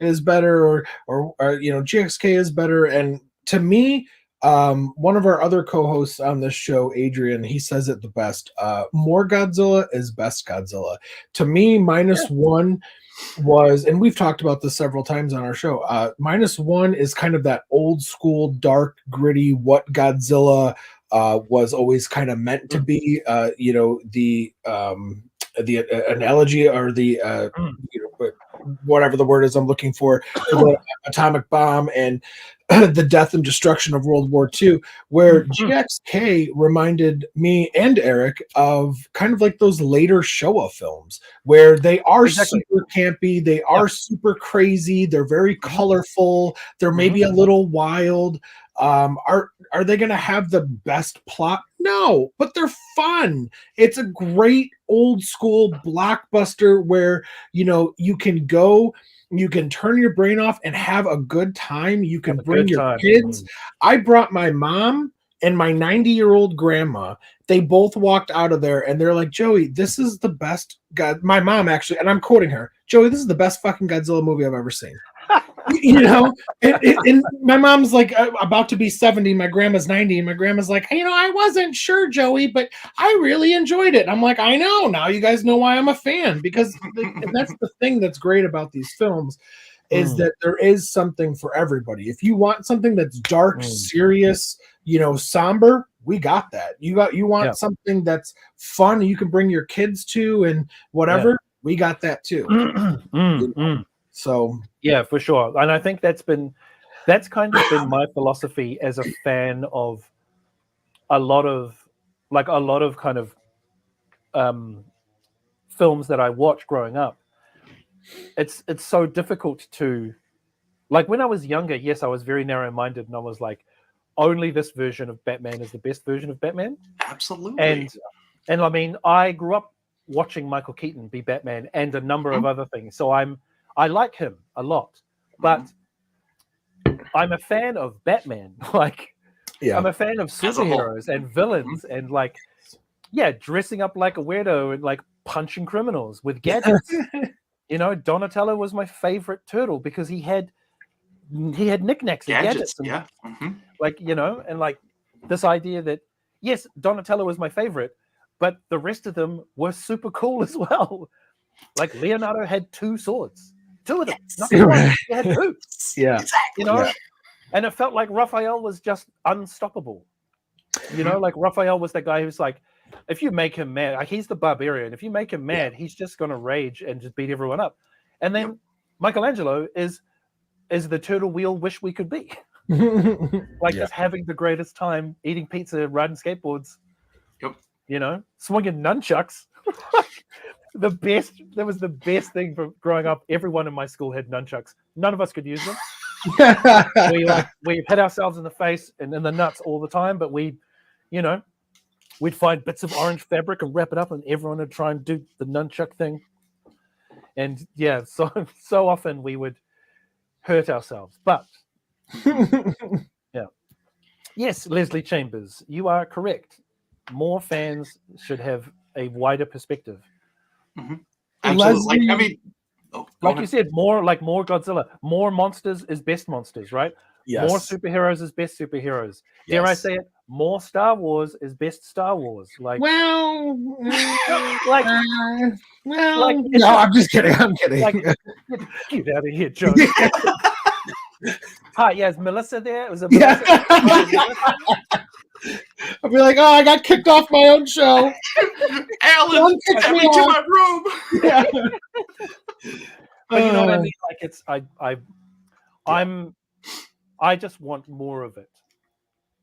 is better, or you know, GXK is better. And to me, one of our other co-hosts on this show, Adrian, he says it the best. More Godzilla is best Godzilla. To me, -1 was, and we've talked about this several times on our show, -1 is kind of that old school, dark, gritty, what Godzilla was always kind of meant to be. You know, the analogy, or the you know, whatever the word is I'm looking for the atomic bomb and the death and destruction of World War II, where GXK reminded me and Eric of kind of like those later Showa films, where they are super campy, they are super crazy, they're very colorful, they're maybe a little wild. Are they going to have the best plot? No, but they're fun. It's a great old school blockbuster where, you know, you can go, you can turn your brain off and have a good time. You can bring your kids. I brought my mom and my 90-year-old grandma. They both walked out of there and they're like, Joey, this is the best my mom actually, and I'm quoting her, Joey, this is the best fucking Godzilla movie I've ever seen. You know, and my mom's like about to be 70, my grandma's 90, and my grandma's like, you know, I wasn't sure, Joey, but I really enjoyed it. I'm like, I know, now you guys know why I'm a fan, because that's the thing that's great about these films, is that there is something for everybody. If you want something that's dark, serious, you know, somber, we got that. You want something that's fun, you can bring your kids to, and whatever, we got that too. You know? So yeah, for sure. And I think that's kind of been my philosophy as a fan of a lot of kind of films that I watched growing up. It's so difficult to, like, when I was younger, yes, I was very narrow-minded and I was like, only this version of Batman is the best version of Batman. Absolutely. And I mean, I grew up watching Michael Keaton be Batman and a number of other things. So I like him a lot, but I'm a fan of Batman. Like, I'm a fan of superheroes and villains and, like, dressing up like a weirdo and, like, punching criminals with gadgets. You know, Donatello was my favorite turtle because he had knickknacks and gadgets. And, like, you know, and, like, this idea that, yes, Donatello was my favorite, but the rest of them were super cool as well. Like, Leonardo had 2 swords. two of them, not one. Right. You had two. Yeah. Exactly. You know, Yeah. and it felt like Raphael was just unstoppable. You know, like Raphael was the guy who's like, if you make him mad, like he's the barbarian. If you make him mad, he's just gonna rage and just beat everyone up. And then Michelangelo is the turtle wheel wish we could be. Like just having the greatest time, eating pizza, riding skateboards. Yep. You know, swinging nunchucks. The best. That was the best thing for growing up. Everyone in my school had nunchucks. None of us could use them. we hit ourselves in the face and in the nuts all the time, but we'd find bits of orange fabric and wrap it up, and everyone would try and do the nunchuck thing. And yeah, so often we would hurt ourselves. But yeah, yes, Leslie Chambers, you are correct. More fans should have a wider perspective. Mm-hmm. Absolutely. Leslie, like, I mean, like you said, more Godzilla, more monsters is best monsters, right? yes. More superheroes is best superheroes. Yes. Dare I say it? More Star Wars is best Star Wars. Like, well, no, I'm just kidding. I'm kidding. Like, get out of here, Joe. Hi, yeah, is Melissa there? Was it Melissa? I'll be like, oh, I got kicked off my own show. Alan, take me to my room. Yeah. But you know what I mean? Like it's I just want more of it.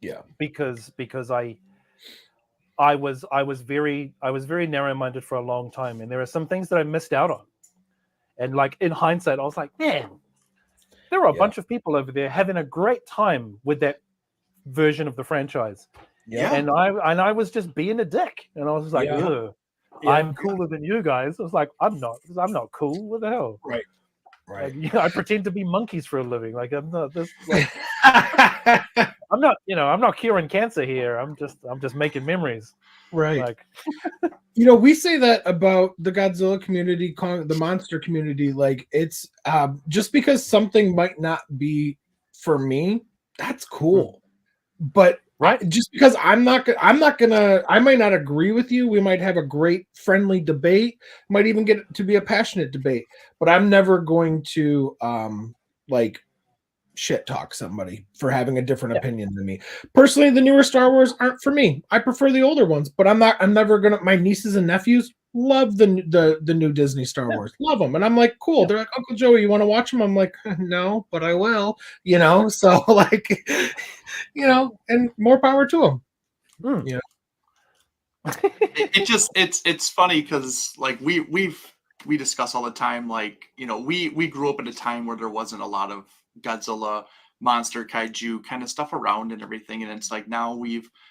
Yeah. Because I was very narrow-minded for a long time, and there are some things that I missed out on. And like in hindsight, I was like, man, there are a bunch of people over there having a great time with that version of the franchise. Yeah. And I was just being a dick. And I was like, ugh. I'm cooler than you guys. I was like, I'm not cool. What the hell? Right. Like, I pretend to be monkeys for a living. Like I'm not this. Like, I'm not curing cancer here. I'm just making memories. Right. Like, we say that about the Godzilla community, the monster community. Like it's just because something might not be for me, that's cool. But just because I might not agree with you. We might have a great friendly debate, might even get to be a passionate debate, but I'm never going to like shit talk somebody for having a different opinion than me. Personally, the newer Star Wars aren't for me. I prefer the older ones, but I'm never gonna. My nieces and nephews love the new Disney Star Wars, love them, and I'm like, cool. They're like, Uncle Joey, you want to watch them? I'm like, no, but I will. So like, and more power to them. It's funny because like we discuss all the time, like we grew up at a time where there wasn't a lot of Godzilla, monster, kaiju kind of stuff around and everything, and it's like now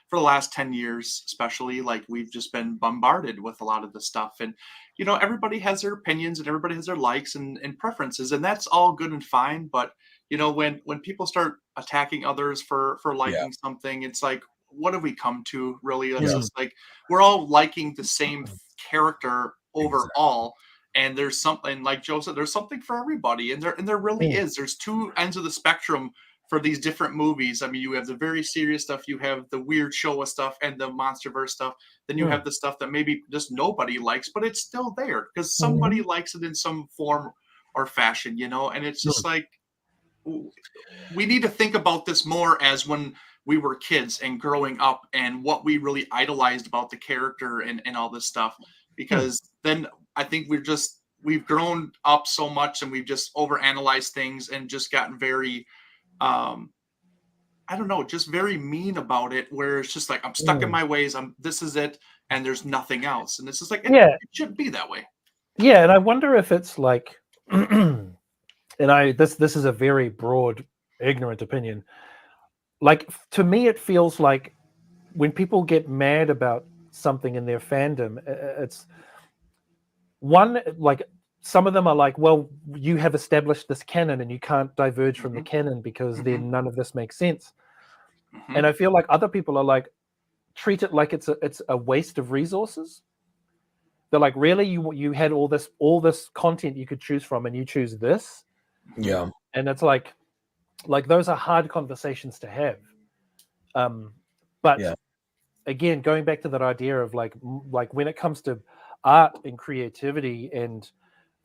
for the last 10 years especially, like we've just been bombarded with a lot of the stuff, and everybody has their opinions and everybody has their likes and preferences, and that's all good and fine, but when people start attacking others for liking something, it's like, what have we come to really? It's just like we're all liking the same character overall. And there's something, like Joe said, there's something for everybody, and there really is. There's two ends of the spectrum for these different movies. I mean, you have the very serious stuff, you have the weird Showa stuff, and the Monsterverse stuff. Then you have the stuff that maybe just nobody likes, but it's still there because somebody likes it in some form or fashion, And it's just like we need to think about this more as when we were kids and growing up, and what we really idolized about the character and all this stuff, because then I think we've grown up so much, and we've just overanalyzed things and just gotten very, I don't know, just very mean about it, where it's just like, I'm stuck in my ways. This is it. And there's nothing else. And it's just like, it shouldn't be that way. Yeah. And I wonder if it's like, and this is a very broad, ignorant opinion. Like, to me, it feels like when people get mad about something in their fandom, it's one, like some of them are like, well, you have established this canon and you can't diverge from the canon because then none of this makes sense. And I feel like other people are like, treat it like it's a waste of resources. They're like, really, you had all this content you could choose from, and you choose this. Yeah. And it's like those are hard conversations to have. But again, going back to that idea of like when it comes to art and creativity and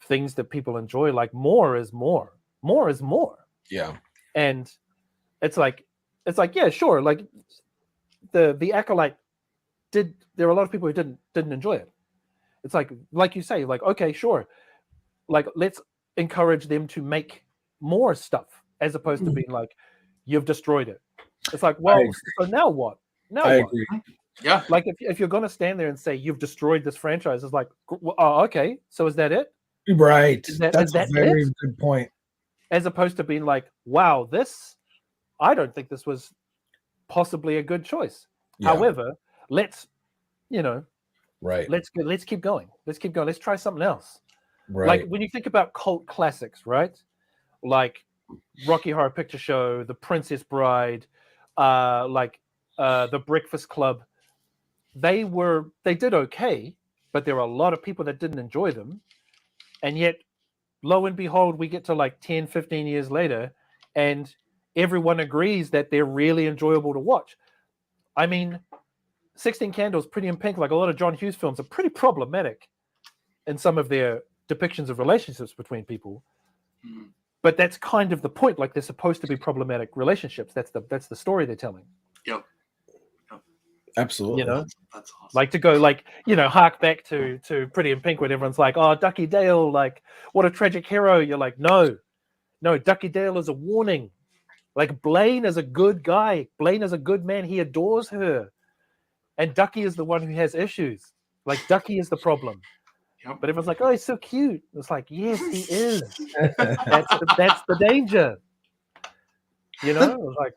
things that people enjoy. Like more is more. More is more. Yeah. And it's like, yeah, sure. Like the Acolyte there are a lot of people who didn't enjoy it. It's like you say, like, okay, sure. Like, let's encourage them to make more stuff as opposed to being like, you've destroyed it. It's like, well, so now what? Now I what? agree. Yeah. Like, if you're going to stand there and say you've destroyed this franchise, it's like, oh, okay, so is that it? Right. is That's that a very it? good point. As opposed to being like, wow, I don't think this was possibly a good choice. Yeah. However, let's Right. let's keep going. Let's try something else. Right. Like when you think about cult classics, right? Like Rocky Horror Picture Show, The Princess Bride, The Breakfast Club. They did okay, but there are a lot of people that didn't enjoy them. And yet, lo and behold, we get to like 10, 15 years later, and everyone agrees that they're really enjoyable to watch. I mean, 16 Candles, Pretty in Pink, like a lot of John Hughes films, are pretty problematic in some of their depictions of relationships between people. But that's kind of the point. Like, they're supposed to be problematic relationships. That's the story they're telling. Yep. Absolutely. You know, That's awesome. like to go like, hark back to Pretty in Pink when everyone's like, oh, Ducky Dale, like what a tragic hero. You're like, no, Ducky Dale is a warning. Like, Blaine is a good guy. Blaine is a good man. He adores her. And Ducky is the one who has issues. Like, Ducky is the problem. Yep. But everyone's like, oh, he's so cute. It's like, yes, he is. That's the danger. You know? It's like,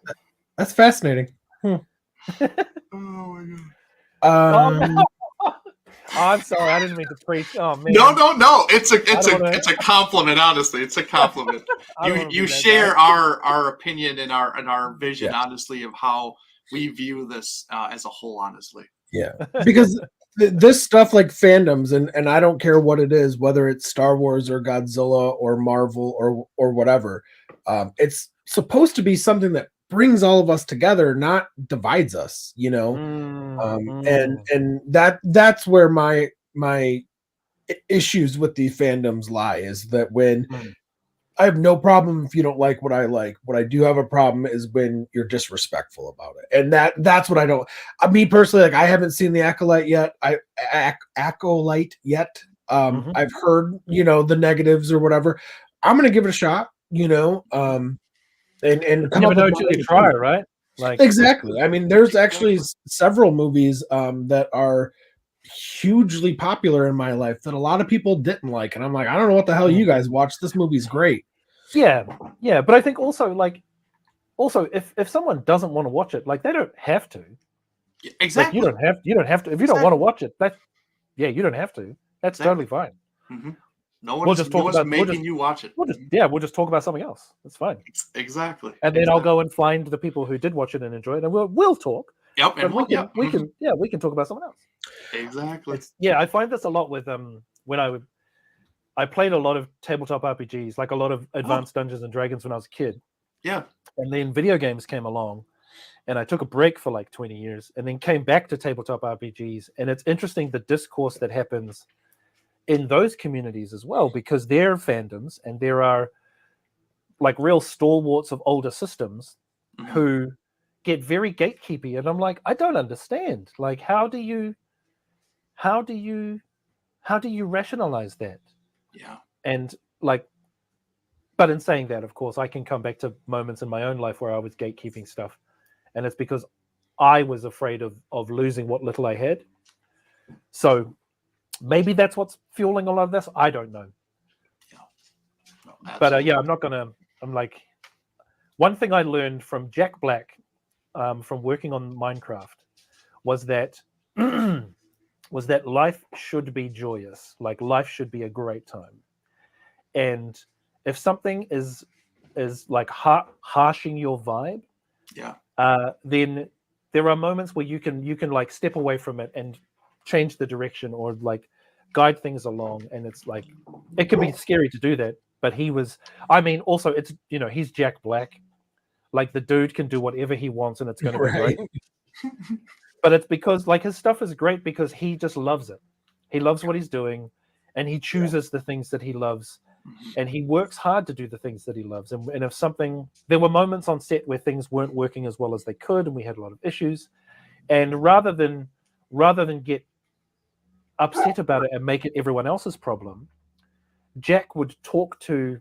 That's fascinating. Oh my god. I'm sorry, I didn't mean to preach. Oh man. No. It's a compliment. Honestly, it's a compliment. You share our opinion and our vision, honestly, of how we view this as a whole. Honestly. Yeah, because this stuff like fandoms, and I don't care what it is, whether it's Star Wars or Godzilla or Marvel or whatever, it's supposed to be something that brings all of us together, not divides us, and that's where my issues with the fandoms lie, is that when I have no problem if you don't like what I like. What I do have a problem is when you're disrespectful about it, and that's what I don't. Me personally, like, I haven't seen the Acolyte yet. Acolyte yet. I've heard the negatives or whatever. I'm gonna give it a shot. And you never know until you try, right? Like, exactly. I mean, there's actually several movies that are hugely popular in my life that a lot of people didn't like, and I'm like, I don't know what the hell you guys watched. This movie's great. Yeah, but I think also if someone doesn't want to watch it, like, they don't have to. Exactly. Like, you don't have to if you don't want to watch it. You don't have to. That's totally fine. Mm-hmm. No one's making you watch it. We'll just talk about something else. That's fine. Exactly. And then I'll go and find the people who did watch it and enjoy it, and we'll talk. Yep. And we can talk about something else. Exactly. I find this a lot with when I played a lot of tabletop RPGs, like a lot of Advanced Dungeons and Dragons when I was a kid. Yeah. And then video games came along, and I took a break for like 20 years, and then came back to tabletop RPGs. And it's interesting the discourse that happens in those communities as well, because they're fandoms, and there are like real stalwarts of older systems who get very gatekeepy, and I'm like, I don't understand. Like, how do you rationalize that? Yeah. And like, but in saying that, of course, I can come back to moments in my own life where I was gatekeeping stuff, and it's because I was afraid of losing what little I had. So maybe that's what's fueling a lot of this. I don't know. Yeah. No, but I'm like, one thing I learned from Jack Black, from working on Minecraft, was that life should be joyous. Like, life should be a great time. And if something is like harshing your vibe, then there are moments where you can like step away from it and change the direction, or like guide things along. And it's like, it can be scary to do that, but also it's, he's Jack Black. Like, the dude can do whatever he wants, and it's going to be great. But it's because, like, his stuff is great because he just loves it. He loves what he's doing, and he chooses the things that he loves, and he works hard to do the things that he loves. And if something, there were moments on set where things weren't working as well as they could, and we had a lot of issues. And rather than get upset about it and make it everyone else's problem, Jack would talk to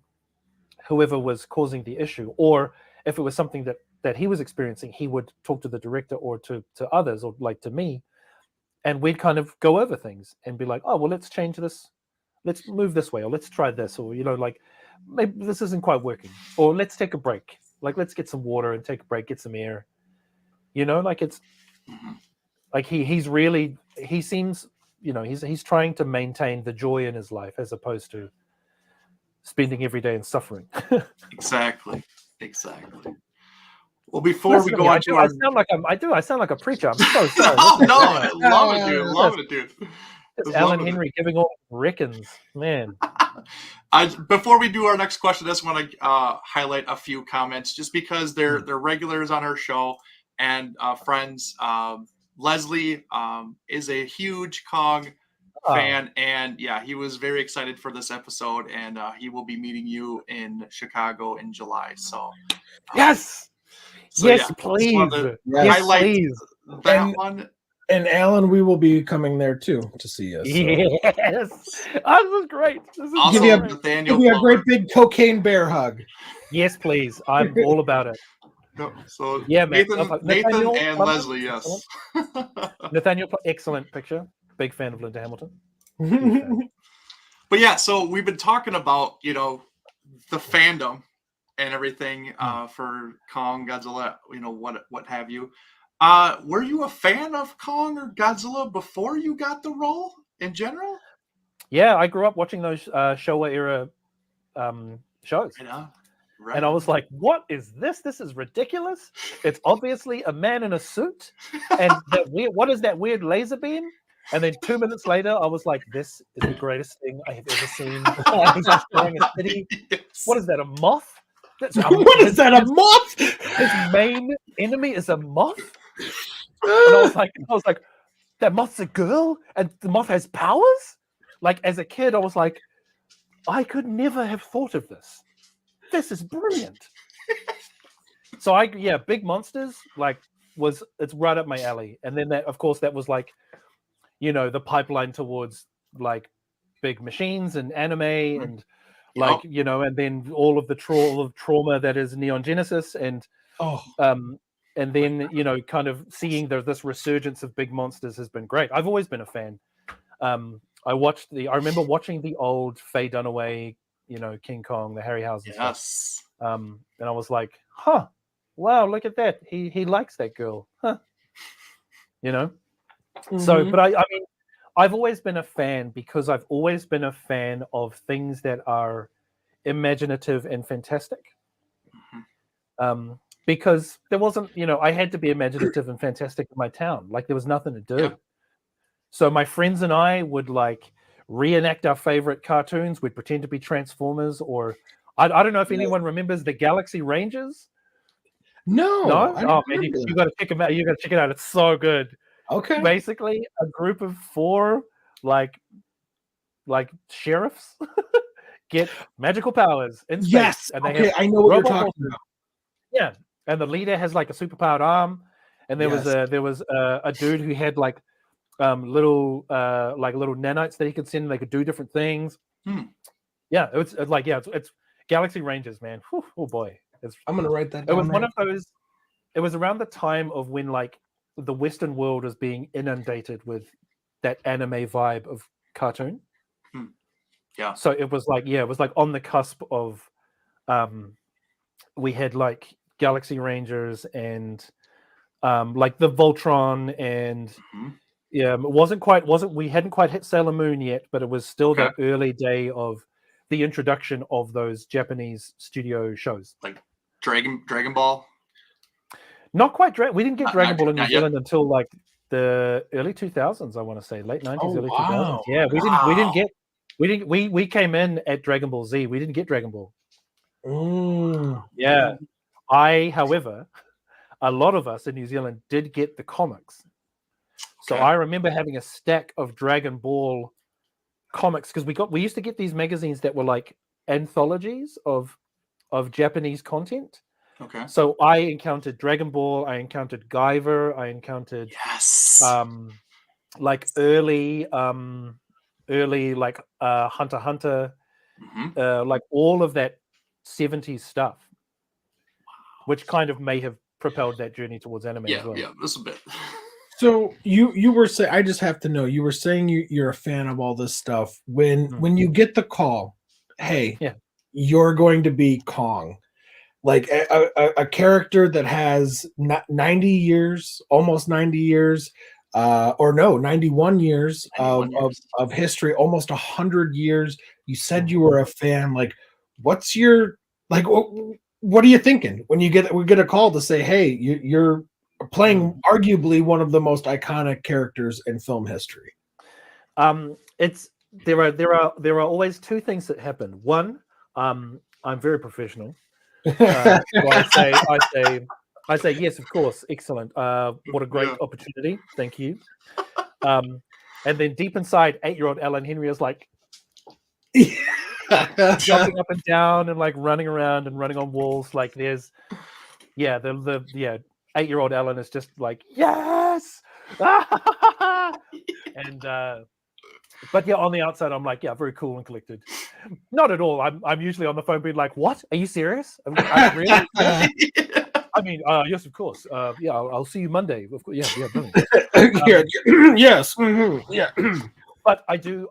whoever was causing the issue, or if it was something that he was experiencing, he would talk to the director or to others, or like to me, and we'd kind of go over things and be like, oh, well, let's change this, let's move this way, or let's try this, or like maybe this isn't quite working, or let's take a break, like let's get some water and take a break, get some air, like it's like he seems, he's trying to maintain the joy in his life as opposed to spending every day in suffering. Exactly. Well, before we go on to I sound like a preacher. I'm so sorry. No, I love it, dude. It's Alan Henry giving all reckons, man. Before we do our next question, I just want to highlight a few comments, just because they're regulars on our show and friends. Leslie is a huge Kong fan, and yeah, he was very excited for this episode, and he will be meeting you in Chicago in July. So yes, please, highlight please. That one. And Alan, we will be coming there too to see you. So. Yes, this is great. Also, give me a great big cocaine bear hug. Yes, please. I'm all about it. No, so yeah, man. Nathan and Leslie, yes. Nathaniel, excellent picture. Big fan of Linda Hamilton. But yeah, so we've been talking about the fandom and everything for Kong, Godzilla, what have you. Were you a fan of Kong or Godzilla before you got the role in general? Yeah, I grew up watching those Showa era shows. Right. And I was like, what is this? This is ridiculous. It's obviously a man in a suit. And what is that weird laser beam? And then 2 minutes later, I was like, this is the greatest thing I have ever seen. He's destroying a city. Yes. What is that, a moth? What is that, a moth? His main enemy is a moth? And I was like, that moth's a girl? And the moth has powers? Like, as a kid, I was like, I could never have thought of this. This is brilliant. So big monsters, it's right up my alley. And then that, of course, that was like, the pipeline towards like big machines and anime and and then all of the trauma that is Neon Genesis and then kind of seeing this resurgence of big monsters has been great. I've always been a fan. I remember watching the old Faye Dunaway, King Kong, the Harryhausen stuff. And I was like, wow, look at that. He likes that girl. Huh. So, but I mean, I've always been a fan because I've always been a fan of things that are imaginative and fantastic. Because there wasn't, I had to be imaginative and fantastic in my town. Like there was nothing to do. Yeah. So my friends and I would reenact our favorite cartoons. We'd pretend to be Transformers, or I don't know if anyone remembers the Galaxy Rangers. No. Oh man, you got to check them out. You got to check it out. It's so good. Okay. Basically, a group of 4 like sheriffs get magical powers in space. Yes. And they have I know what you're talking about. Yeah, and the leader has a superpowered arm, and there was a dude who had little nanites that he could send. They could do different things. Yeah, it's Galaxy Rangers, man. Whew, oh boy, I'm gonna write that down. It was one of those. It was around the time of when the Western world was being inundated with that anime vibe of cartoon. Yeah. So it was on the cusp of, we had Galaxy Rangers and the Voltron and we hadn't quite hit Sailor Moon yet, but it was still that early day of the introduction of those Japanese studio shows. Like Dragon Ball? Not quite. We didn't get Dragon Ball in New Zealand until the early 2000s. I want to say late 90s, early 2000s. Yeah, we came in at Dragon Ball Z. We didn't get Dragon Ball. Yeah. However, a lot of us in New Zealand did get the comics. So I remember having a stack of Dragon Ball comics, because we used to get these magazines that were like anthologies of Japanese content. Okay. So I encountered Dragon Ball, I encountered Guyver, I encountered like early like Hunter x Hunter, like all of that 70s stuff, which kind of may have propelled that journey towards anime as well. Yeah, just a bit. So you were saying, I just have to know, you were saying you're a fan of all this stuff. When you get the call, hey, you're going to be Kong, like a character that has 90 years, almost 90 years, or no, 91 years, 91 years. Of history, almost 100 years. You said you were a fan. Like, what's your, like, what are you thinking when we get a call to say, hey, you're playing arguably one of the most iconic characters in film history? There are always two things that happen. One, I'm very professional. So I say yes, of course, excellent. What a great opportunity, thank you. And then deep inside, 8-year-old Alan Henry is like jumping up and down and like running around and running on walls. Like there's, the 8-year-old Alan is just like, yes, and but yeah, on the outside, I'm like, yeah, very cool and collected. Not at all. I'm usually on the phone being like, what? Are you serious? Really? I mean, yes, of course. I'll see you Monday. Of course, yeah, brilliant. Yes, yeah. But I do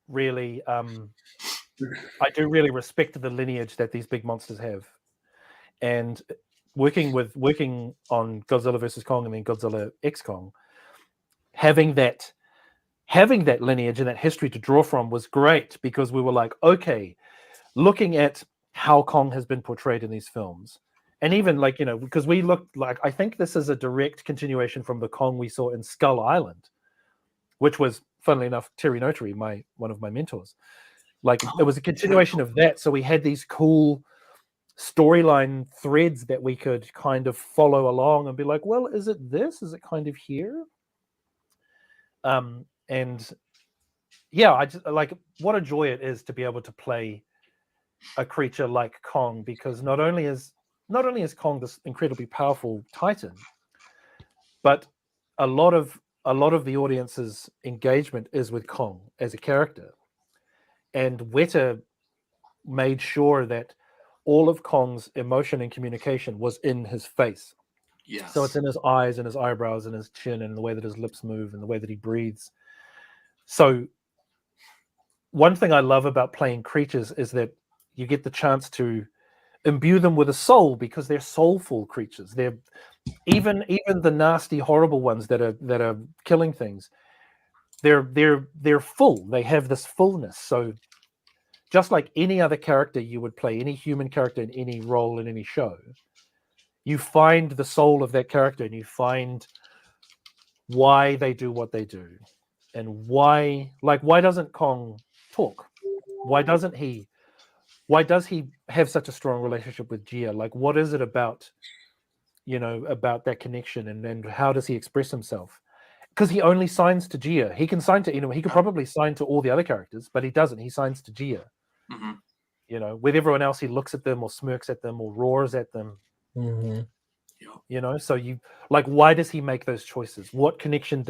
really, respect the lineage that these big monsters have, and working on Godzilla versus Kong and then Godzilla X Kong, having that lineage and that history to draw from was great, because we were like, okay, looking at how Kong has been portrayed in these films, and even like, because we looked like, I think this is a direct continuation from the Kong we saw in Skull Island, which was, funnily enough, Terry Notary, one of my mentors. Like, it was a continuation of that. So we had these cool storyline threads that we could kind of follow along and be like, well, is it this? Is it kind of here? And yeah, I just like, what a joy it is to be able to play a creature like Kong, because not only is Kong this incredibly powerful titan, but a lot of the audience's engagement is with Kong as a character. And Weta made sure that all of Kong's emotion and communication was in his face. Yes. So it's in his eyes and his eyebrows and his chin and the way that his lips move and the way that he breathes. So one thing I love about playing creatures is that you get the chance to imbue them with a soul, because they're soulful creatures. They're even the nasty, horrible ones that are killing things. They're full. They have this fullness. So just like any other character you would play, any human character in any role in any show, you find the soul of that character and you find why they do what they do, and why doesn't Kong talk? Why does he have such a strong relationship with Gia? Like, what is it about, about that connection, and how does he express himself? Because he only signs to Gia. He can sign to anyone. He could probably sign to all the other characters, but he doesn't. He signs to Gia. Mm-hmm. With everyone else, he looks at them or smirks at them or roars at them. Mm-hmm. So why does he make those choices? What connection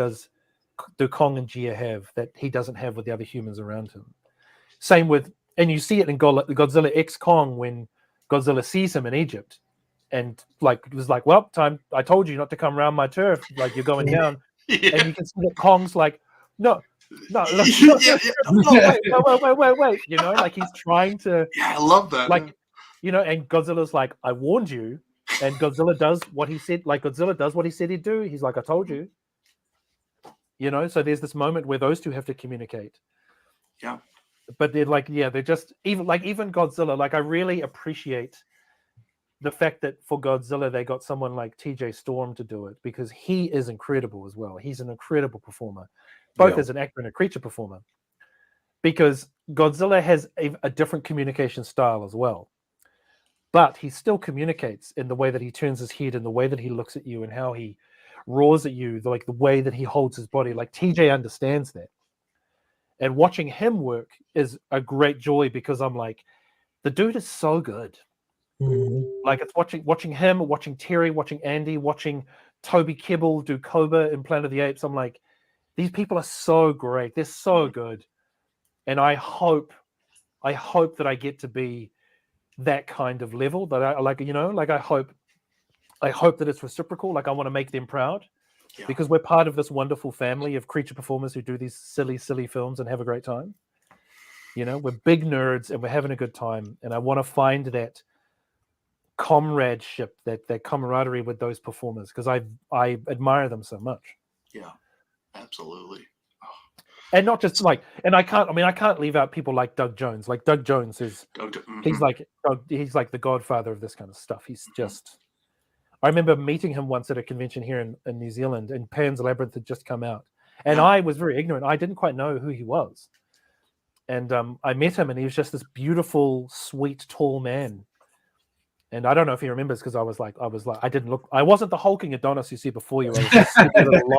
do Kong and Gia have that he doesn't have with the other humans around him? Same with, and you see it in Godzilla X Kong, when Godzilla sees him in Egypt, and it was like, well, time, I told you not to come around my turf, like, you're going down. Yeah. And you can see that Kong's like, no, wait, like he's trying to. Yeah, I love that. And Godzilla's like, I warned you, and Godzilla does what he said. Like, Godzilla does what he said he'd do. He's like, I told you. So there's this moment where those two have to communicate. Yeah. But they're just even Godzilla. Like, I really appreciate the fact that for Godzilla they got someone like TJ Storm to do it, because he is incredible as well. He's an incredible performer, both as an actor and a creature performer, because Godzilla has a different communication style as well, but he still communicates in the way that he turns his head and the way that he looks at you and how he roars at you, like the way that he holds his body. Like, TJ understands that. And watching him work is a great joy because I'm like, the dude is so good. Like it's watching him, watching Terry, watching Andy, watching Toby Kebbell do Koba in Planet of the Apes. I'm like, these people are so great. They're so good. And I hope that I get to be that kind of level. That I like, like I hope that it's reciprocal. Like I want to make them proud because we're part of this wonderful family of creature performers who do these silly, silly films and have a great time. We're big nerds and we're having a good time. And I want to find that comradeship, that camaraderie with those performers because I admire them so much. Yeah, absolutely. And not just like, and I can't leave out people like Doug Jones. Like Doug Jones is, he's like the godfather of this kind of stuff. He's just, I remember meeting him once at a convention here in New Zealand, and Pan's Labyrinth had just come out. And I was very ignorant. I didn't quite know who he was. And I met him and he was just this beautiful, sweet, tall man. And I don't know if he remembers because I wasn't the hulking Adonis you see before you. I was just a little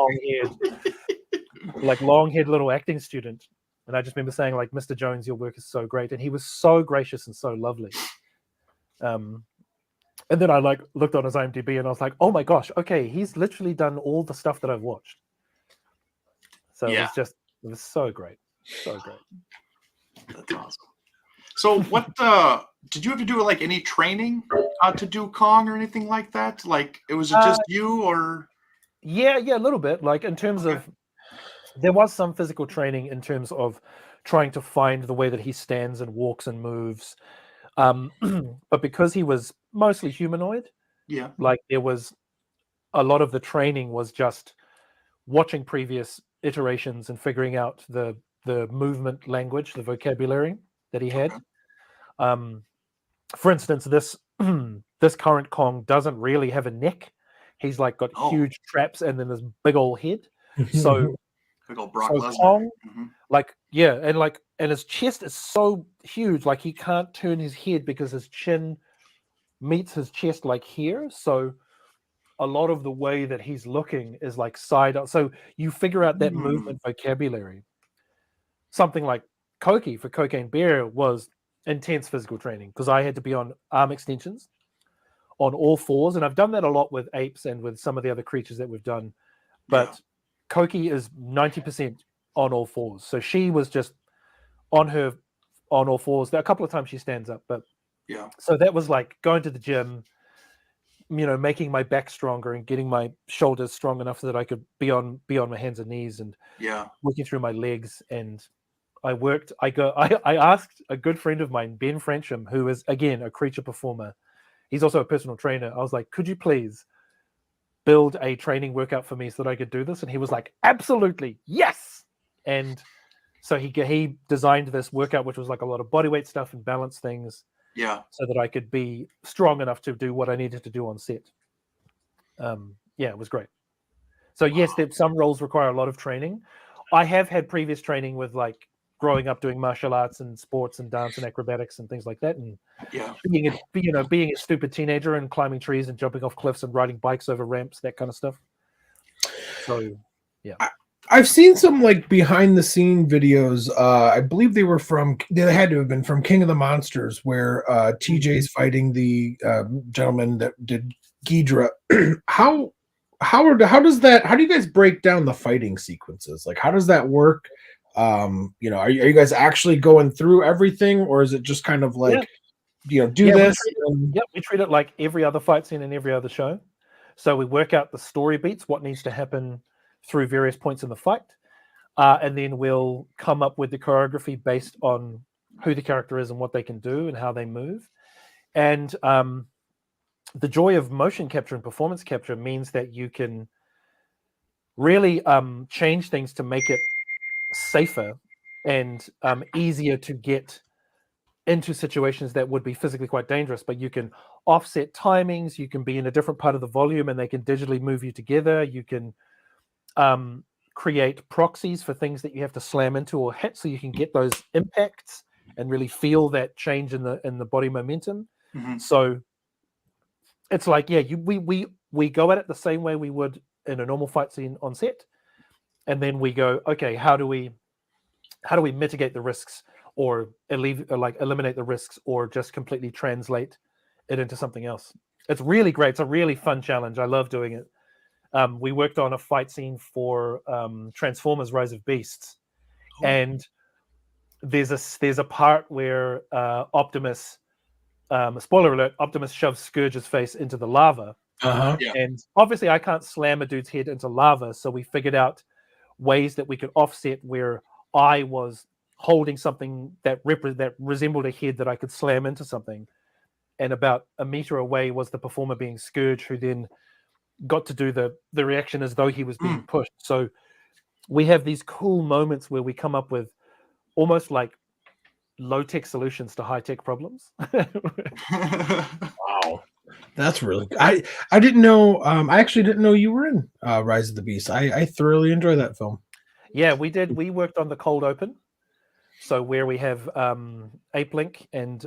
long-haired little acting student. And I just remember saying, like, Mr. Jones, your work is so great. And he was so gracious and so lovely. And then I looked on his IMDb and I was like, oh my gosh, okay, he's literally done all the stuff that I've watched. So it was so great. So great. That's awesome. So what did you have to do like any training to do Kong or anything like that? Like was it just you or? Yeah, a little bit. Like in terms of, there was some physical training in terms of trying to find the way that he stands and walks and moves. But because he was mostly humanoid, like there was a lot of the training was just watching previous iterations and figuring out the movement language, the vocabulary that he had. For instance, this current Kong doesn't really have a neck. He's like got huge traps and then this big old head. So big old Brock Lesnar. Kong, and his chest is so huge, like he can't turn his head because his chin meets his chest like here. So a lot of the way that he's looking is like side up. So you figure out that movement vocabulary. Something like Koki for Cocaine Bear was intense physical training because I had to be on arm extensions on all fours. And I've done that a lot with apes and with some of the other creatures that we've done. But Koki is 90% on all fours. So she was just on all fours. There are a couple of times she stands up, but so that was like going to the gym, making my back stronger and getting my shoulders strong enough so that I could be on my hands and knees and working through my legs. And I asked a good friend of mine, Ben Frensham, who is again a creature performer. He's also a personal trainer. I was like, could you please build a training workout for me so that I could do this? And he was like, absolutely, yes. And so he designed this workout, which was like a lot of bodyweight stuff and balance things. So that I could be strong enough to do what I needed to do on set. It was great. So yes, some roles require a lot of training. I have had previous training with like growing up doing martial arts and sports and dance and acrobatics and things like that, and being a stupid teenager and climbing trees and jumping off cliffs and riding bikes over ramps, that kind of stuff. So I've seen some like behind the scene videos. I believe they had to have been from King of the Monsters, where TJ's fighting the gentleman that did Ghidorah. How do you guys break down the fighting sequences? Like, how does that work? Are you guys actually going through everything, or is it just kind of like, this? We treat it like every other fight scene in every other show. So we work out the story beats, what needs to happen through various points in the fight, and then we'll come up with the choreography based on who the character is and what they can do and how they move. And the joy of motion capture and performance capture means that you can really change things to make it safer and easier to get into situations that would be physically quite dangerous. But you can offset timings, you can be in a different part of the volume and they can digitally move you together. You can create proxies for things that you have to slam into or hit, so you can get those impacts and really feel that change in the body momentum. So it's like, we go at it the same way we would in a normal fight scene on set, and then we go, okay, how do we how do we mitigate the risks or eliminate the risks or just completely translate it into something else. It's really great. It's a really fun challenge. I love doing it. We worked on a fight scene for Transformers Rise of Beasts, and there's a part where Optimus, spoiler alert, Optimus shoves Scourge's face into the lava. Uh-huh. Yeah. And obviously I can't slam a dude's head into lava, so we figured out ways that we could offset where I was holding something that resembled a head that I could slam into something. And about a meter away was the performer being Scourge, who then got to do the reaction as though he was being pushed. So we have these cool moments where we come up with almost like low-tech solutions to high-tech problems. Wow. That's really good. I didn't know. I actually didn't know you were in Rise of the Beast. I thoroughly enjoy that film. Yeah, we did. We worked on the cold open. So where we have Ape Link and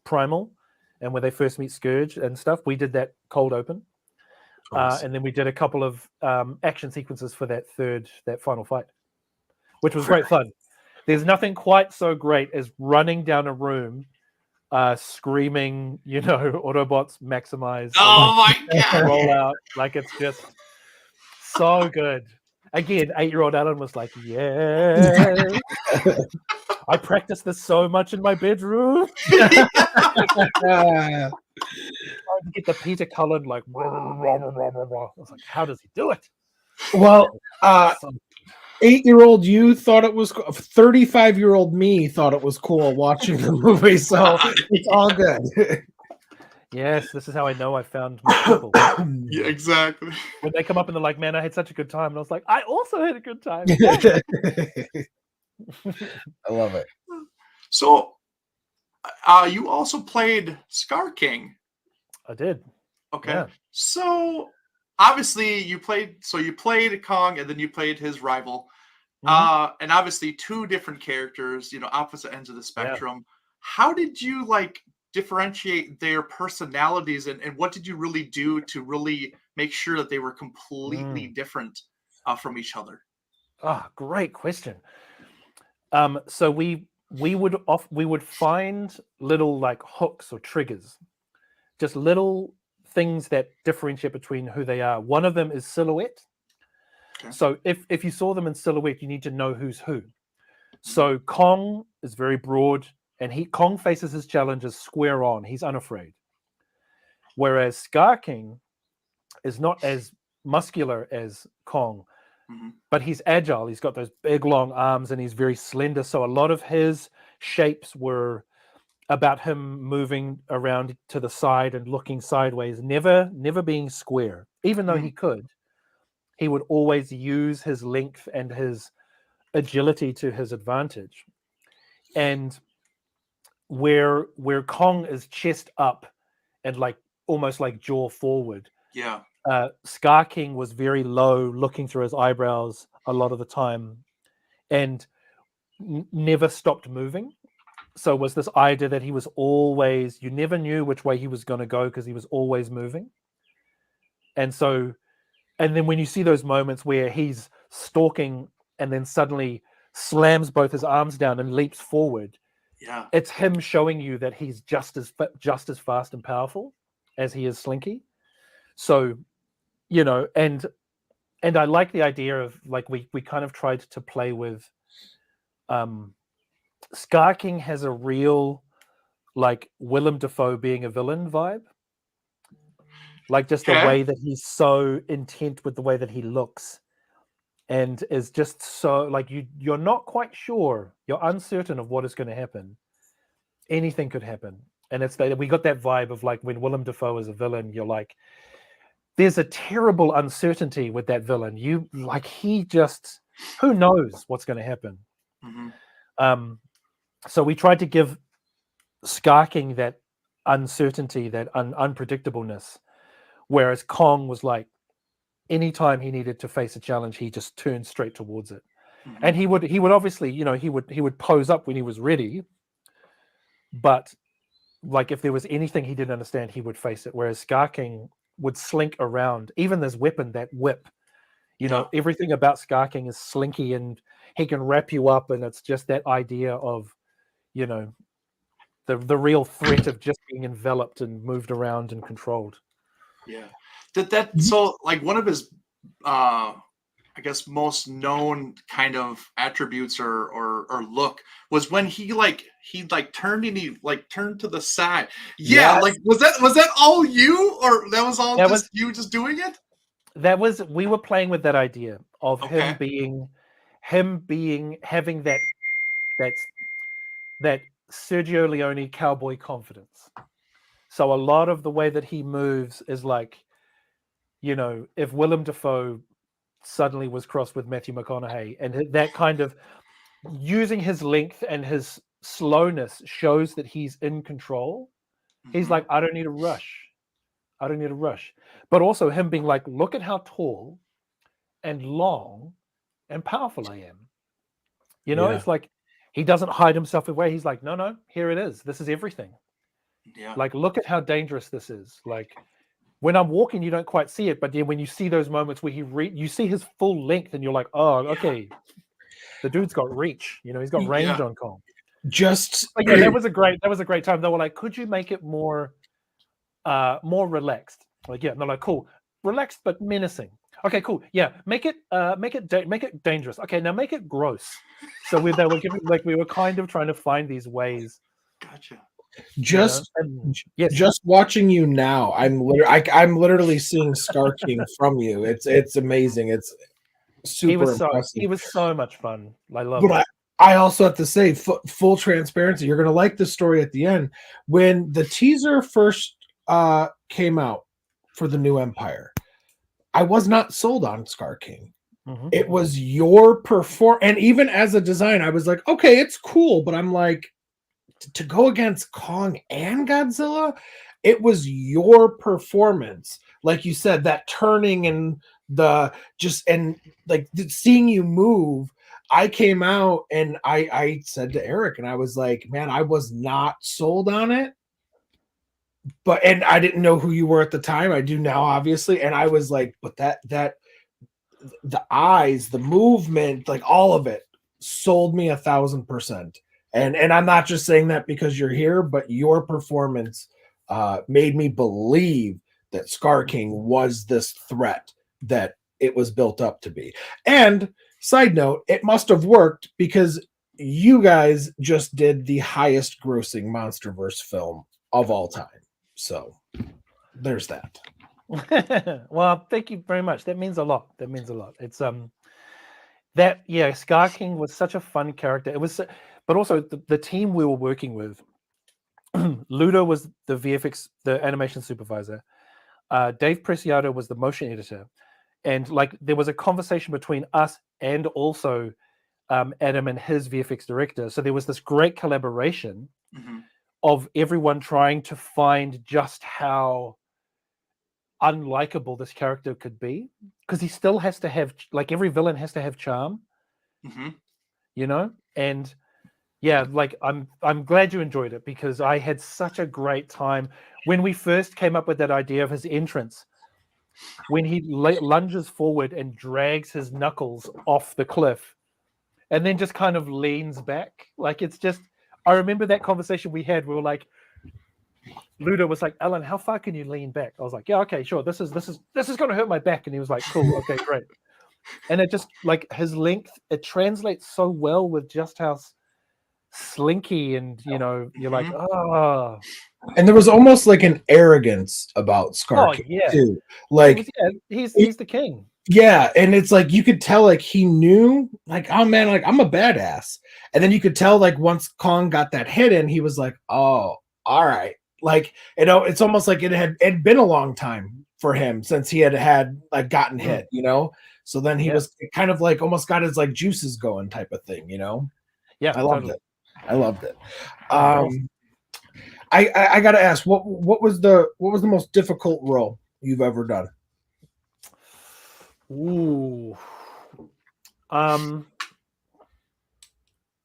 Primal, and where they first meet Scourge and stuff, we did that cold open. And then we did a couple of action sequences for that final fight, which was great fun. There's nothing quite so great as running down a room, screaming, Autobots maximize. Oh my God. Roll out. Like, it's just so good. Again, 8-year-old Alan was like, yeah. I practiced this so much in my bedroom. Trying to get the Peter Cullen, like, I was like, how does he do it? Well, 8-year-old you thought it was 35-year-old me thought it was cool watching the movie, so it's all good. Yes, this is how I know I found my people. Yeah, exactly. When they come up and they're like, man, I had such a good time. And I was like, I also had a good time. I love it. So you also played Skar King. I did. Okay. Yeah. So obviously you played Kong and then you played his rival. And obviously two different characters, opposite ends of the spectrum. Yeah. How did you differentiate their personalities and what did you really do to really make sure that they were completely different from each other? Oh, great question. So we would find little hooks or triggers, just little things that differentiate between who they are. One of them is silhouette. Okay. So if you saw them in silhouette, you need to know who's who. So Kong is very broad, and Kong faces his challenges square on. He's unafraid. Whereas Skar King is not as muscular as Kong, but he's agile. He's got those big, long arms, and he's very slender. So a lot of his shapes were about him moving around to the side and looking sideways, never being square. Even though he could, he would always use his length and his agility to his advantage. And where Kong is chest up and almost like jaw forward. Yeah. Skar King was very low, looking through his eyebrows a lot of the time, and never stopped moving. So it was this idea that he was always, you never knew which way he was going to go because he was always moving. And then when you see those moments where he's stalking and then suddenly slams both his arms down and leaps forward, yeah, it's him showing you that he's just as fast and powerful as he is slinky. So, and I like the idea of we kind of tried to play with Skar King has a real Willem Dafoe being a villain vibe. Just the way that he's so intent with the way that he looks and is just so you're not quite sure, you're uncertain of what is going to happen. Anything could happen. And it's that we got that vibe of when Willem Dafoe is a villain, you're like, there's a terrible uncertainty with that villain. You he just, who knows what's going to happen. So we tried to give Skar King that uncertainty, that unpredictableness, whereas Kong was anytime he needed to face a challenge, he just turned straight towards it. And he would obviously, he would pose up when he was ready, but if there was anything he didn't understand, he would face it. Whereas Skar King would slink around. Even this weapon, that whip, You know, everything about Skar King is slinky and he can wrap you up, and it's just that idea of, you know, the real threat of just being enveloped and moved around and controlled. Yeah. So like one of his I guess most known kind of attributes or look was when he turned and he turned to the side. Yeah, Yes. like was that all you, or that was all you just doing it? We were playing with that idea of him being having that Sergio Leone cowboy confidence. So a lot of the way that he moves is like, you know, if Willem Dafoe suddenly was crossed with Matthew McConaughey, and that kind of using his length and his slowness shows that he's in control. He's like, I don't need a rush. But also him being like, look at how tall and long and powerful I am. You know, it's like he doesn't hide himself away. He's like, no, here it is. This is everything. Yeah. Like, look at how dangerous this is. Like, when I'm walking, you don't quite see it, but then when you see those moments where you see his full length, and you're like, oh, okay, the dude's got reach. You know, he's got range on Kong. That was a great time. They were like, could you make it more relaxed? Like, yeah, they're like, cool, relaxed but menacing. Okay, cool. Yeah, make it dangerous. Okay, now make it gross. So we were kind of trying to find these ways. Gotcha. Just watching you now, I'm literally seeing Skar King from you. It's amazing. It's super impressive. He was so much fun. I love it. I also have to say, full transparency, you're gonna like the story at the end. When the teaser first came out for the new Empire, I was not sold on Skar King. It was your and even as a design, I was like, okay, it's cool, but I'm like, to go against Kong and Godzilla, it was your performance. Like you said, that turning and seeing you move. I came out and I said to Eric, and I was like, man, I was not sold on it. And I didn't know who you were at the time. I do now, obviously. And I was like, but that the eyes, the movement, like all of it sold me 1,000%. And I'm not just saying that because you're here, but your performance made me believe that Skar King was this threat that it was built up to be. And side note, it must have worked because you guys just did the highest grossing Monsterverse film of all time. So there's that. Well, thank you very much. That means a lot. It's Skar King was such a fun character. It was, but also the team we were working with. Ludo was the VFX, the animation supervisor. Dave Preciado was the motion editor, and like there was a conversation between us and also Adam and his VFX director. So there was this great collaboration of everyone trying to find just how unlikable this character could be, because he still has to have, like, every villain has to have charm, you know. And yeah, like I'm glad you enjoyed it, because I had such a great time when we first came up with that idea of his entrance, when he lunges forward and drags his knuckles off the cliff and then just kind of leans back. Like, it's just, I remember that conversation we had. We were like, Ludo was like, Alan, how far can you lean back? I was like, yeah, okay, sure. This is going to hurt my back. And he was like, cool, okay, great. And it just, like, his length, it translates so well with just how slinky, and, you know, you're like, oh. And there was almost like an arrogance about Skar King too. Like, he's the king. Yeah, and it's like you could tell, like, he knew, like, oh man, like, I'm a badass. And then you could tell, like, once Kong got that hit in, he was like, oh, all right. Like, you know, it's almost like it had been a long time for him since he had like gotten hit, you know. So then he was kind of like almost got his like juices going type of thing, you know. Yeah, I loved it. I gotta ask, what was the most difficult role you've ever done? Ooh.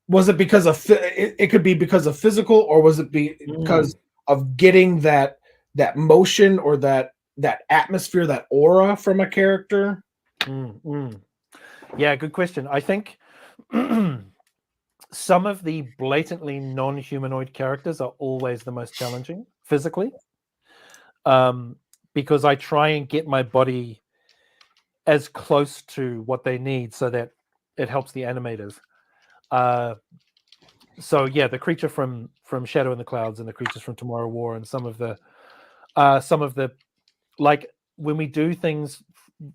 Was it because of it could be because of physical, or was it because of getting that motion or that atmosphere, that aura from a character? Yeah, good question. I think some of the blatantly non-humanoid characters are always the most challenging physically, because I try and get my body as close to what they need so that it helps the animators. So yeah, the creature from Shadow in the Clouds and the creatures from Tomorrow War and some of the like when we do things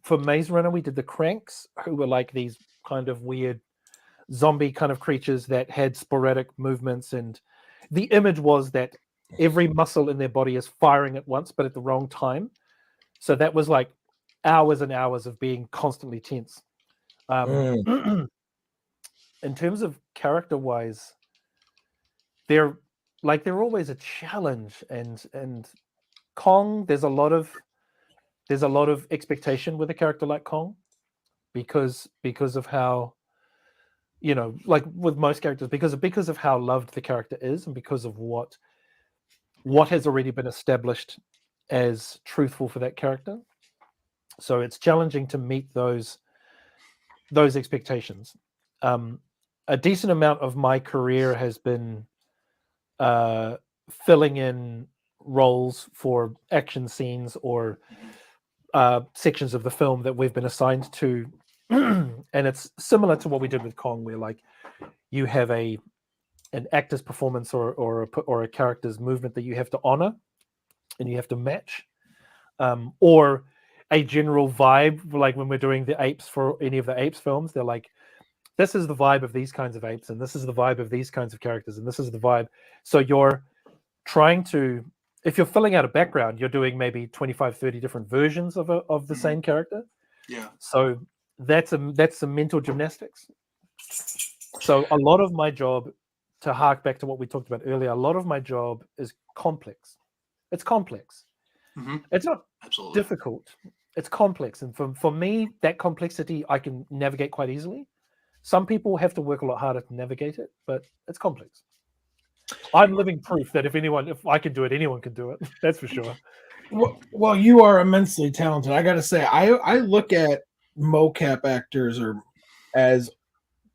for Maze Runner, we did the Cranks, who were like these kind of weird zombie kind of creatures that had sporadic movements, and the image was that every muscle in their body is firing at once but at the wrong time. So that was like hours and hours of being constantly tense. In terms of character wise, they're always a challenge, and Kong, there's a lot of expectation with a character like Kong because of how, like with most characters, because of how loved the character is and because of what has already been established as truthful for that character. So it's challenging to meet those expectations. A decent amount of my career has been filling in roles for action scenes or sections of the film that we've been assigned to. And it's similar to what we did with Kong, where like you have an actor's performance or a character's movement that you have to honor and you have to match, or a general vibe. Like when we're doing the apes for any of the apes films, they're like, this is the vibe of these kinds of apes, and this is the vibe of these kinds of characters, and this is the vibe. So you're trying to, if you're filling out a background, you're doing maybe 25, 30 different versions of the same character. Yeah. So that's some mental gymnastics. So a lot of my job, to hark back to what we talked about earlier, a lot of my job is complex. It's complex. It's not difficult. It's complex. And for me, that complexity I can navigate quite easily. Some people have to work a lot harder to navigate it, but it's complex. I'm living proof that if I can do it, anyone can do it. That's for sure. Well, you are immensely talented. I got to say, I look at mocap actors as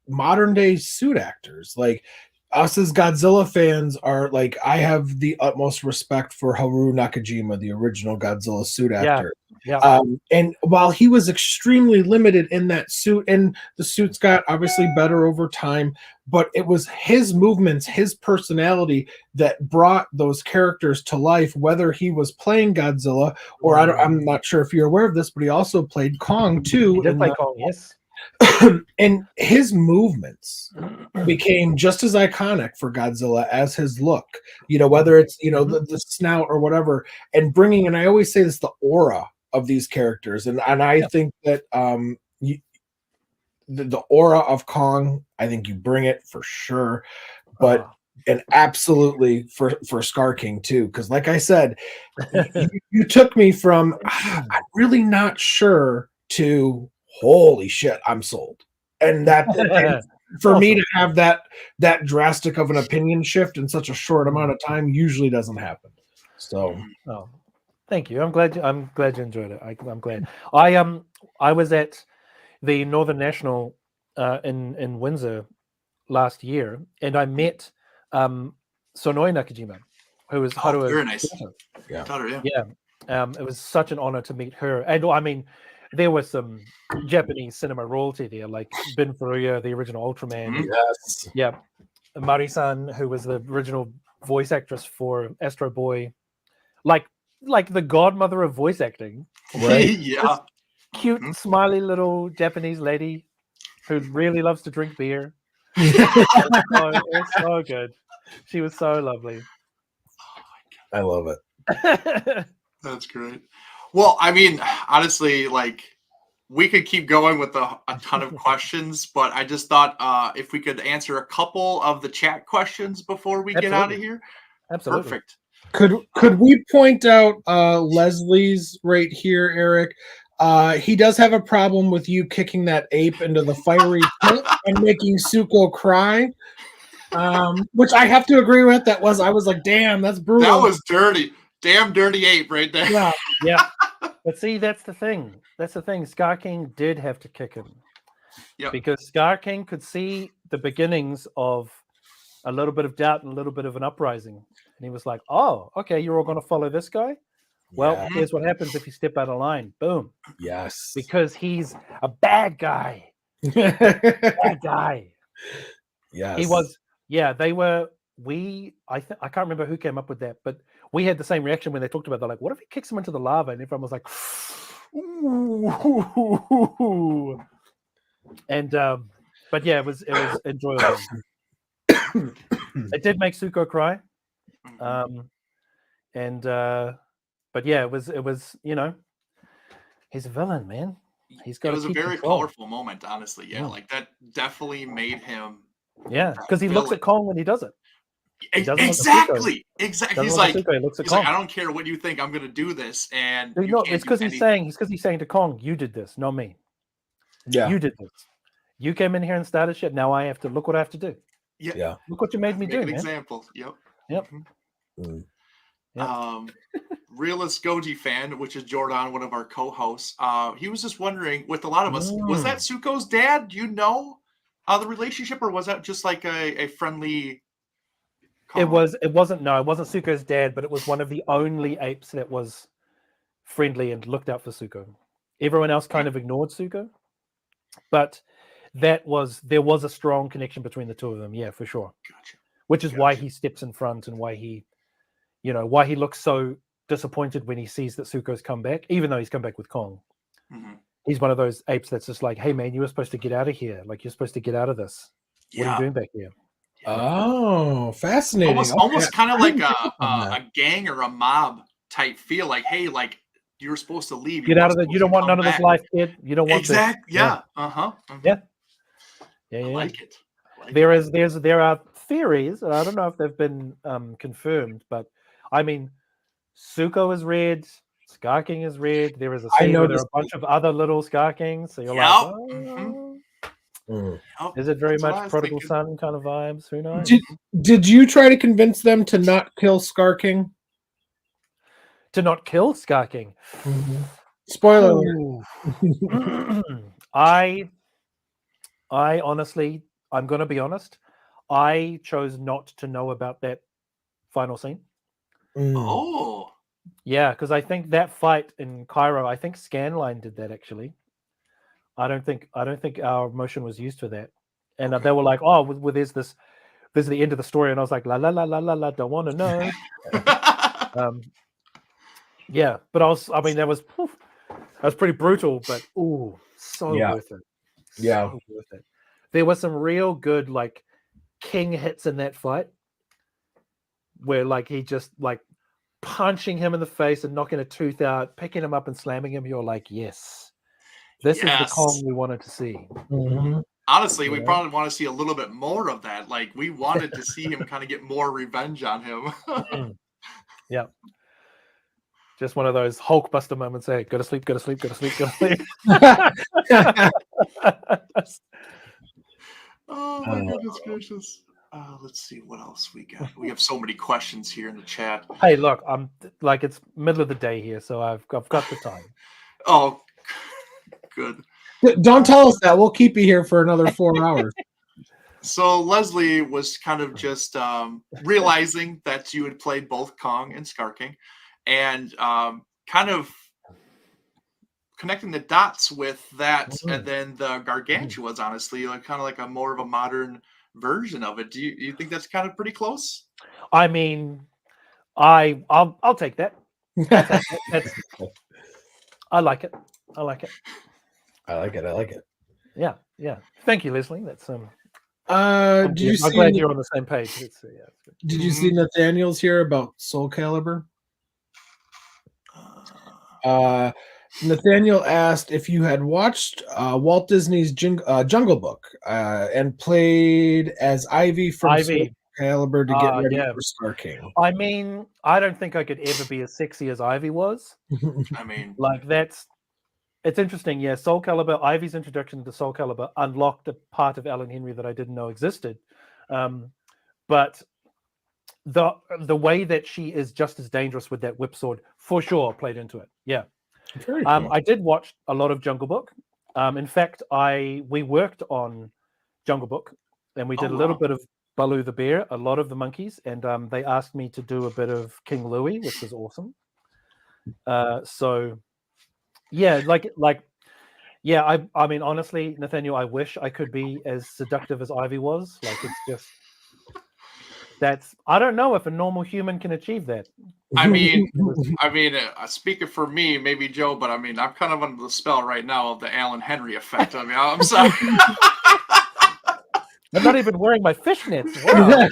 modern day suit actors. Like us as Godzilla fans are like, I have the utmost respect for Haru Nakajima, the original Godzilla suit actor. Yeah. And while he was extremely limited in that suit, and the suits got obviously better over time, but it was his movements, his personality that brought those characters to life, whether he was playing Godzilla or I'm not sure if you're aware of this, but he also played Kong too. He did play Kong, yes. And his movements became just as iconic for Godzilla as his look, whether it's, the snout or whatever, and and I always say this, the aura of these characters. And I think that the aura of Kong, I think you bring it for sure, but and absolutely for Skar King too. Cause like I said, you took me from, I'm really not sure to, holy shit, I'm sold. And that for me to have that drastic of an opinion shift in such a short amount of time usually doesn't happen. So, thank you. I'm glad you enjoyed it. I'm glad. I was at the Northern National in Windsor last year, and I met Sonoi Nakajima, who was Haru's very nice. daughter. Yeah. Daughter, yeah. It was such an honor to meet her, and I mean, there was some Japanese cinema royalty there, like Bin Furuya, the original Ultraman. Yes. Yeah. Mari-san, who was the original voice actress for Astro Boy, like the godmother of voice acting. Right. Yeah. This cute, smiley little Japanese lady who really loves to drink beer. It was so good. She was so lovely. I love it. That's great. Well, I mean, honestly, like we could keep going with a ton of questions, but I just thought if we could answer a couple of the chat questions before we get out of here. Absolutely. Perfect. Could we point out Leslie's right here, Eric? He does have a problem with you kicking that ape into the fiery pit and making Suko cry. Which I have to agree with. I was like, damn, that's brutal. That was dirty. Damn dirty ape right there. Yeah. Yeah. But see, that's the thing. That's the thing. Skar King did have to kick him. Yep. Because Skar King could see the beginnings of a little bit of doubt and a little bit of an uprising. And he was like, oh, okay, you're all going to follow this guy? Well, Yeah. here's what happens if you step out of line. Boom. Yes. Because he's a bad guy. Bad guy. Yes. He was, yeah, they were, I can't remember who came up with that, but we had the same reaction when they talked about, they're like, what if he kicks him into the lava? And everyone was like, ooh. And, but yeah, it was enjoyable. It did make Suko cry. But yeah, it was, you know, he's a villain, man. He's got. It was a very control. powerful moment, honestly. Yeah, like that definitely made him. Yeah, because he looks at Kong when he does it. Exactly. He's like, he looks at he's Kong. like, I don't care what you think. I'm going to do this, and No, it's because he's saying to Kong, "You did this, not me. Yeah. You did this. You came in here and started shit. Now I have to look what I have to do. Yeah. Look what you made me do, an man. example. Yep. Mm. Yep. Realist Goji fan, which is Jordan, one of our co-hosts, he was just wondering, with a lot of us, was that Suko's dad? Do you know the relationship, or was that just like a friendly comment? It wasn't Suko's dad, but it was one of the only apes that was friendly and looked out for Suko. Everyone else kind of ignored Suko, but there was a strong connection between the two of them. Yeah, for sure. Gotcha. Which is why he steps in front and why he looks so disappointed when he sees that Suko's come back, even though he's come back with Kong. Mm-hmm. He's one of those apes that's just like, hey man, you were supposed to get out of here. Like, you're supposed to get out of this. What are you doing back here? Oh, fascinating. Almost kind of like a gang or a mob type feel. Like, hey, like, you were supposed to leave. Get out of it. You don't want none of this life, kid. You don't want this. Yeah. Yeah. I like it. There are theories, and I don't know if they've been confirmed, but I mean, Suko is red, Skar King is red. There is a scene where there are a bunch of other little Skar Kings. So you're is it very much Prodigal Son kind of vibes? Who knows? Did you try to convince them to not kill Skar King? To not kill Skar King? Spoiler alert. I honestly, I'm going to be honest, I chose not to know about that final scene. Oh. Yeah, because I think that fight in Cairo, I think Scanline did that actually. I don't think our motion was used for that. And they were like, oh, well, there's the end of the story. And I was like, la, la, la, la, la, la, don't want to know. Yeah, but that was pretty brutal, but so worth it. Yeah. So worth it. There were some real good like King hits in that fight where like he just like punching him in the face and knocking a tooth out, picking him up and slamming him. You're like, yes, this is the Kong we wanted to see. Mm-hmm. Honestly, we probably want to see a little bit more of that. Like, we wanted to see him kind of get more revenge on him. Yeah. Just one of those Hulkbuster moments. Hey, go to sleep, go to sleep, go to sleep, go to sleep. Oh my goodness gracious. Let's see what else we got. We have so many questions here in the chat. Hey, look, I'm like, it's middle of the day here, so I've got the time. Oh, good. Don't tell us that. We'll keep you here for another 4 hours. So Leslie was kind of just realizing that you had played both Kong and Skar King, and kind of connecting the dots with that, and then the Gargantua was honestly like kind of like a more of a modern version of it. Do you think that's kind of pretty close? I mean, I'll take that. I like it. I like it. I like it. Yeah. Thank you, Leslie. That's I'm glad you're on the same page. It's good. Did you see Nathaniel's here about Soulcalibur? Nathaniel asked if you had watched Walt Disney's Jungle Book and played as Ivy from Soulcalibur to get ready for Skar King. I mean, I don't think I could ever be as sexy as Ivy was. I mean, like it's interesting. Yeah, Soulcalibur, Ivy's introduction to Soulcalibur unlocked a part of Alan Henry that I didn't know existed. But the way that she is just as dangerous with that whip sword for sure played into it. Yeah. Very cool. I did watch a lot of Jungle Book. In fact, we worked on Jungle Book, and we did a little bit of Baloo the Bear, a lot of the monkeys, and they asked me to do a bit of King Louie, which was awesome. So, yeah, yeah. I mean, honestly, Nathaniel, I wish I could be as seductive as Ivy was. Like, it's just I don't know if a normal human can achieve that. I mean, speaking for me, maybe Joe, but I mean, I'm kind of under the spell right now of the Alan Henry effect. I mean, I'm sorry. I'm not even wearing my fishnets. Wow.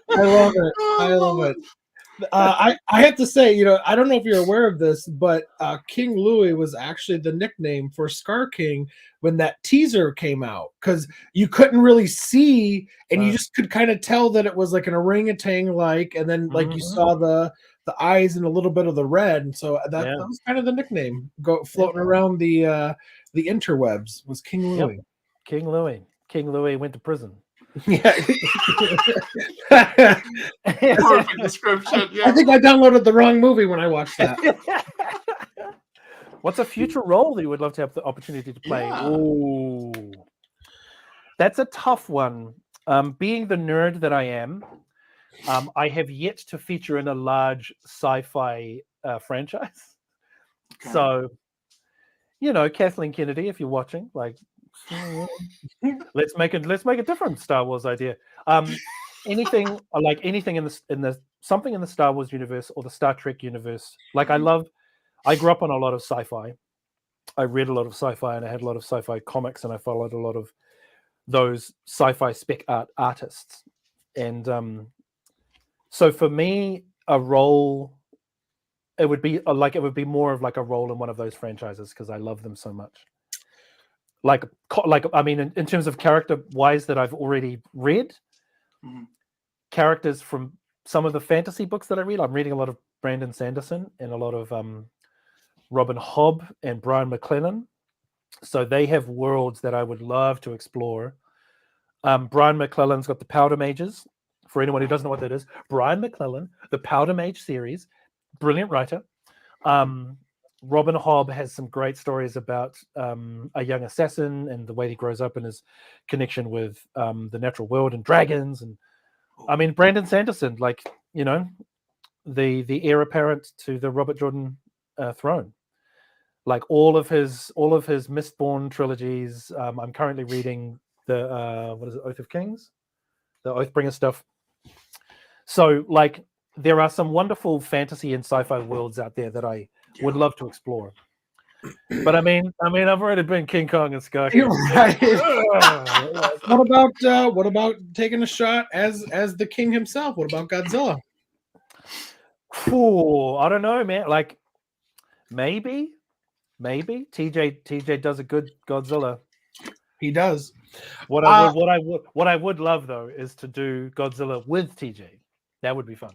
I love it. I love it. I have to say, I don't know if you're aware of this, but King Louie was actually the nickname for Skar King when that teaser came out, because you couldn't really see, and you just could kind of tell that it was like an orangutan, and then you saw the eyes and a little bit of the red, and so that was kind of the nickname floating around the interwebs was King Louie. Yep. King Louie. King Louie went to prison. Yeah. Perfect description. Yeah. I think I downloaded the wrong movie when I watched that. What's a future role that you would love to have the opportunity to play? Yeah. Ooh, that's a tough one. Being the nerd that I am, I have yet to feature in a large sci-fi franchise. Okay. So, Kathleen Kennedy, if you're watching, let's make a different Star Wars idea. Anything in the something in the Star Wars universe or the Star Trek universe. I grew up on a lot of sci-fi. I read a lot of sci-fi, and I had a lot of sci-fi comics, and I followed a lot of those sci-fi spec art artists. And so for me, a role, it would be more of like a role in one of those franchises, because I love them so much. I mean, in terms of character wise that I've already read, characters from some of the fantasy books that I read. I'm reading a lot of Brandon Sanderson and a lot of Robin Hobb and Brian McClellan. So they have worlds that I would love to explore. Brian McClellan's got the Powder Mages. For anyone who doesn't know what that is, Brian McClellan, the Powder Mage series, brilliant writer. Robin Hobb has some great stories about a young assassin and the way he grows up and his connection with the natural world and dragons. And I mean, Brandon Sanderson, the heir apparent to the Robert Jordan throne. All of his Mistborn trilogies. I'm currently reading the Oath of Kings, the Oathbringer stuff. So there are some wonderful fantasy and sci-fi worlds out there that I would love to explore. But I mean, I've already been King Kong and Skar King. Right. What about taking a shot as the king himself? What about Godzilla? Ooh, I don't know, man. Maybe TJ does a good Godzilla. He does. What I would love though is to do Godzilla with TJ. That would be fun.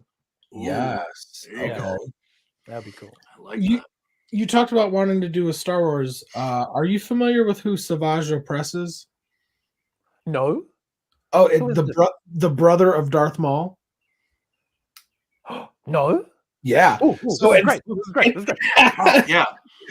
Yes. Okay. That'd be cool. I like that. You talked about wanting to do a Star Wars. Are you familiar with who Savage Opress is? No. Oh, the brother of Darth Maul. No. Yeah. Oh, so this is great. Yeah.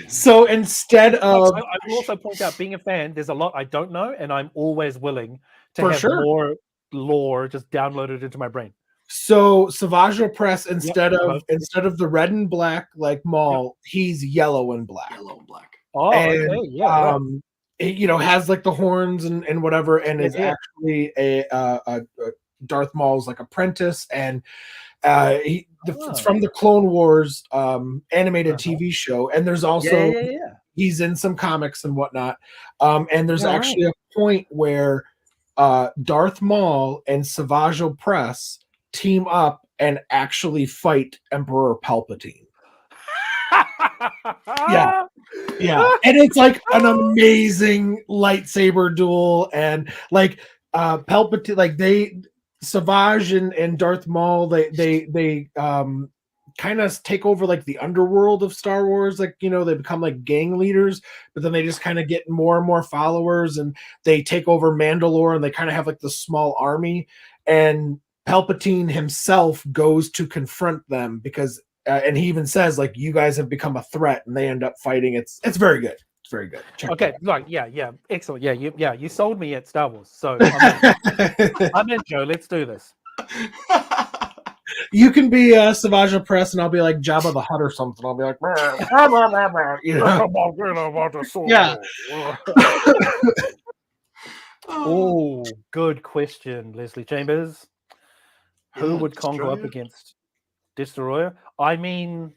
So instead of, I will also point out, being a fan, there's a lot I don't know, and I'm always willing to For have sure. more lore just downloaded into my brain. So Savage Opress, instead of the red and black like Maul, he's yellow and black. Yellow and black. Oh, And, okay, yeah. it, has the horns and whatever, and is actually a Darth Maul's apprentice, and it's from the Clone Wars animated TV show, and there's also he's in some comics and whatnot, and there's actually a point where Darth Maul and Savage Opress team up and actually fight Emperor Palpatine. Yeah, and it's an amazing lightsaber duel, and Palpatine, Savage and Darth Maul, they kind of take over the underworld of Star Wars. They become gang leaders, but then they just kind of get more and more followers, and they take over Mandalore, and they kind of have this small army, and Palpatine himself goes to confront them because and he even says like, "You guys have become a threat," and they end up fighting. It's very good. It's very good. Check it Okay, out. like yeah, excellent. You sold me at Star Wars, so I'm in, Joe. Let's do this. You can be Savage Press, and I'll be like Jabba the Hutt or something. I'll be like, you know? Yeah. Oh, good question, Leslie Chambers. Who would Kong go up Destroyer? against? Destroyer? I mean,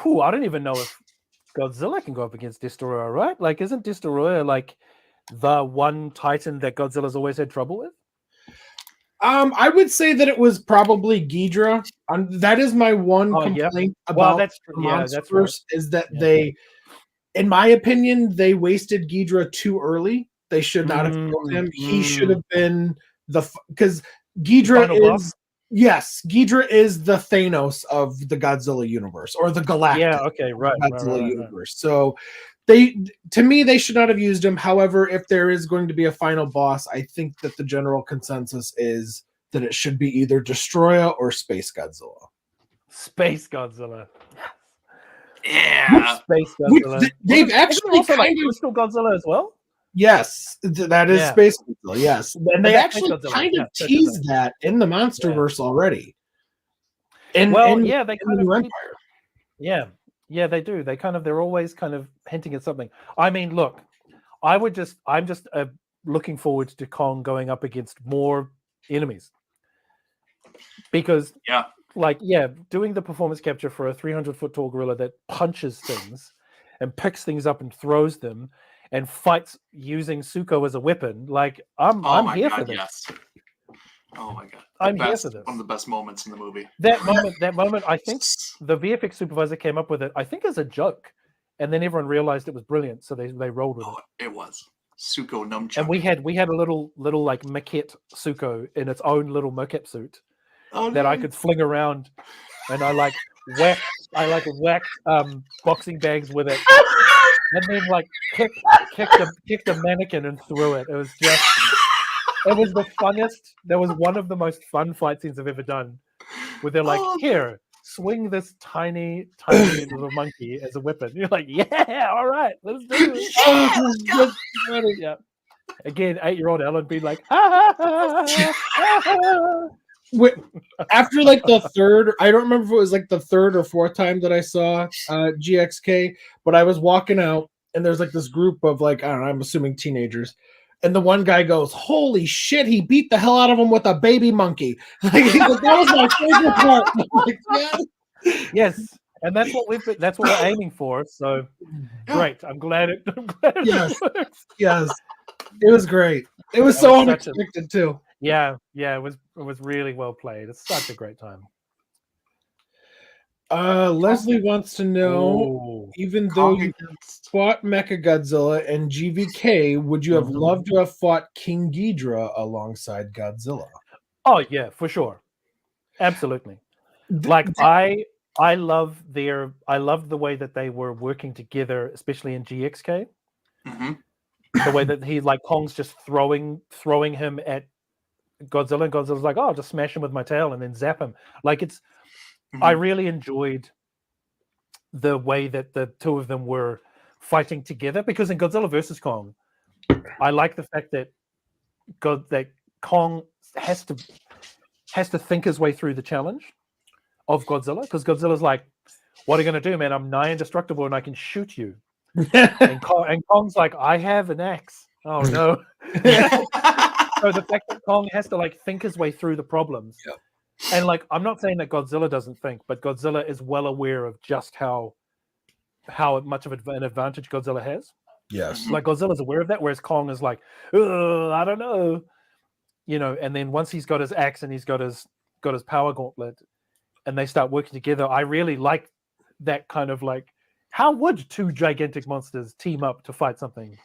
I don't even know if Godzilla can go up against Destroyer, right? Like, isn't Destroyer like the one Titan that Godzilla's always had trouble with? I would say that it was probably Ghidorah. That is my one complaint about that's the that's Monsterverse right. is that they, in my opinion, they wasted Ghidorah too early. They should not have killed him. He should have been because Ghidorah is Ghidorah is the Thanos of the Godzilla universe, or the Galactic. Yeah, okay, right. Universe. So to me, they should not have used him. However, if there is going to be a final boss, I think that the general consensus is that it should be either Destroyer or Space Godzilla. Space Godzilla. Yeah. Space Godzilla. They've actually also like Crystal Godzilla as well. Yes, that is Space Godzilla. Yes, and they actually kind of teased that in the Monsterverse already. They in kind the of New Empire. Yeah, they do. They're always kind of hinting at something. I mean, look, I'm just looking forward to Kong going up against more enemies because doing the performance capture for a 300-foot tall gorilla that punches things and picks things up and throws them and fights using Suko as a weapon. Like I'm here for this. Yes. Oh my god! I'm here for this. One of the best moments in the movie. That moment. I think the VFX supervisor came up with it. I think as a joke, and then everyone realized it was brilliant, so they rolled with it. It was Suko nunchuck. And we had a little like maquette Suko in its own little mocap suit that I could fling around, and I whacked boxing bags with it, and then like kicked a mannequin and threw it. It was just. It was the funnest. That was one of the most fun fight scenes I've ever done. Where they're like, "Here, swing this tiny little monkey as a weapon." You're like, "Yeah, all right, let's do it." Yeah. Again, 8-year-old Alan being like, "Ha ha ha." After like the third, I don't remember if it was like the third or fourth time that I saw GXK, but I was walking out and there's like this group of like, I don't know, I'm assuming teenagers. And the one guy goes, "Holy shit, he beat the hell out of him with a baby monkey." Like, that was my favorite part. Like, yes. And that's what we're aiming for. So great. I'm glad it works. Yes. It was great. It was so unexpected too. Yeah, it was really well played. It's such a great time. Leslie wants to know, even though you fought Mechagodzilla and GVK, would you have loved to have fought King Ghidorah alongside Godzilla? Oh yeah, for sure. Absolutely. Like I love the way that they were working together, especially in GXK. Mm-hmm. The way that he like Kong's just throwing him at Godzilla, and Godzilla's like, "Oh, I'll just smash him with my tail and then zap him." Like it's I really enjoyed the way that the two of them were fighting together, because in Godzilla versus Kong, I like the fact that Kong has to think his way through the challenge of Godzilla, because Godzilla's like, "What are you going to do, man? I'm nigh indestructible and I can shoot you." and Kong's like, "I have an axe." Oh no. So the fact that Kong has to like think his way through the problems. Yep. And like, I'm not saying that Godzilla doesn't think, but Godzilla is well aware of just how much of an advantage Godzilla has. Yes. Like Godzilla's aware of that, whereas Kong is like, I don't know. And then once he's got his axe and he's got his power gauntlet and they start working together, I really like that kind of like, how would two gigantic monsters team up to fight something?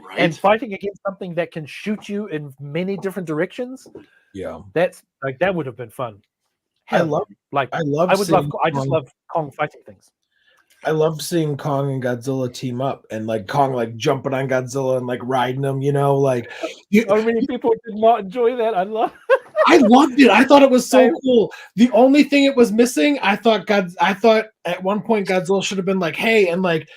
Right. And fighting against something that can shoot you in many different directions. Yeah. That's like, that would have been fun. I just love Kong fighting things. I love seeing Kong and Godzilla team up, and like Kong like jumping on Godzilla and like riding him, like so many people did not enjoy that. I I loved it. I thought it was so Same. cool. The only thing it was missing, I thought at one point Godzilla should have been like, hey, and like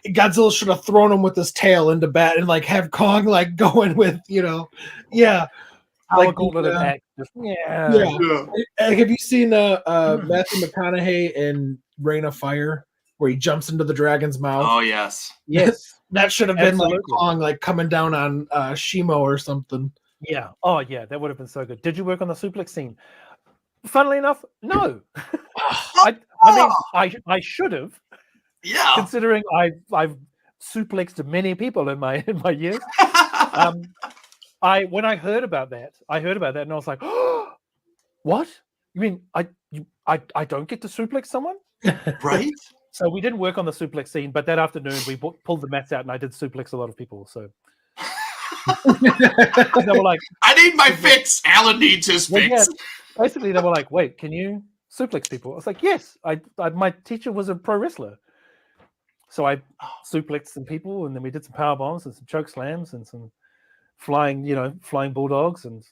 Godzilla should have thrown him with his tail into bat and like have Kong like going with, yeah. Power Like gauntlet the, and act. Just, yeah. Yeah. Have you seen Matthew McConaughey in Reign of Fire where he jumps into the dragon's mouth? Oh yes. Yes. That should have been like Absolutely. Kong like coming down on Shimo or something. Yeah. Oh, yeah. That would have been so good. Did you work on the suplex scene? Funnily enough, no. I mean, I should have, Yeah. considering I've suplexed many people in my years. When I heard about that, and I was like, oh, what? You mean I don't get to suplex someone? Right? So we didn't work on the suplex scene, but that afternoon we pulled the mats out and I did suplex a lot of people. So they were like, I need my fix. Alan needs his well, fix. yeah, basically they were like, wait, can you suplex people? I was like, yes. I my teacher was a pro wrestler. So I suplexed some people and then we did some power bombs and some choke slams and some flying bulldogs and a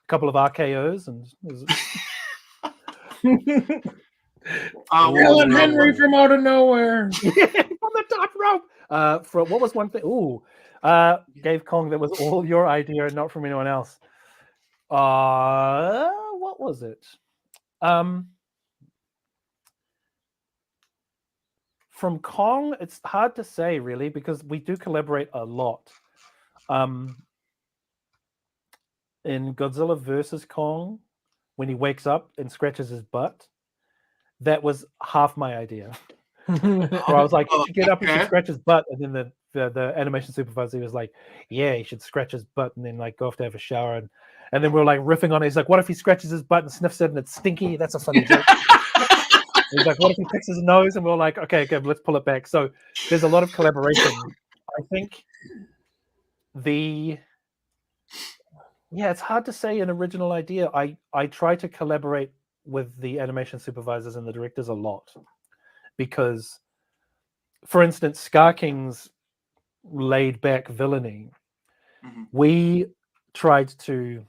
couple of RKOs and Alan Henry from out of nowhere. from the top rope. For what was one thing? Gave Kong that was all your idea and not from anyone else. What was it? From Kong, it's hard to say really because we do collaborate a lot. In Godzilla versus Kong, when he wakes up and scratches his butt, that was half my idea. Where I was like, he should get up and should scratch his butt, and then the animation supervisor was like, yeah, he should scratch his butt and then like go off to have a shower, and then we were like riffing on it. He's like, what if he scratches his butt and sniffs it and it's stinky? That's a funny joke. He's like, what if he picks his nose? And we we're like, okay, let's pull it back. So there's a lot of collaboration. I think it's hard to say an original idea. I try to collaborate with the animation supervisors and the directors a lot because, for instance, Skar King's laid back villainy, we tried to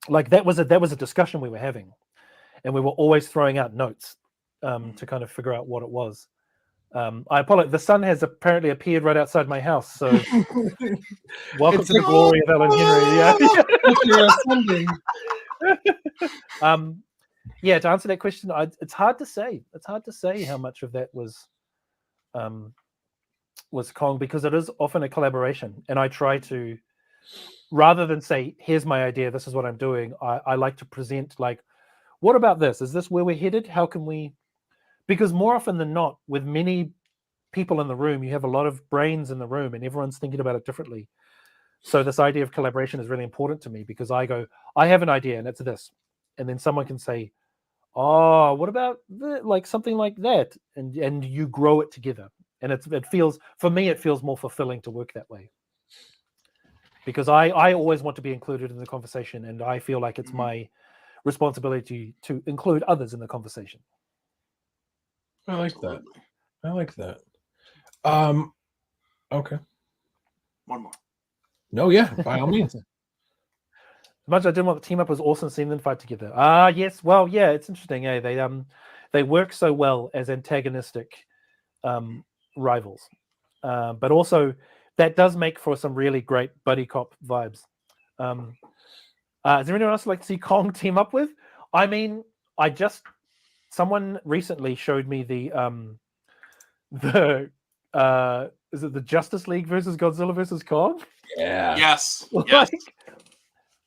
that was a discussion we were having, and we were always throwing out notes to kind of figure out what it was. I apologize. The sun has apparently appeared right outside my house, so welcome to the glory of Alan Henry. Yeah. To answer that question, it's hard to say. It's hard to say how much of that was Kong, because it is often a collaboration, and I try to, rather than say, "Here's my idea. This is what I'm doing." I like to present like, "What about this? Is this where we're headed? How can we?" Because more often than not, with many people in the room, you have a lot of brains in the room and everyone's thinking about it differently. So this idea of collaboration is really important to me because I go, I have an idea and it's this. And then someone can say, oh, what about like something like that? And you grow it together. And it feels, for me, it feels more fulfilling to work that way. Because I always want to be included in the conversation, and I feel like it's my responsibility to include others in the conversation. I like that. Okay. One more. No, yeah, by all means. As much as I didn't want the team up, it was awesome seeing them fight together. Yes. Well, yeah, it's interesting. They work so well as antagonistic rivals, but also that does make for some really great buddy cop vibes. Is there anyone else like to see Kong team up with? I mean, someone recently showed me the is it the Justice League versus Godzilla versus Kong? Yeah. Yes.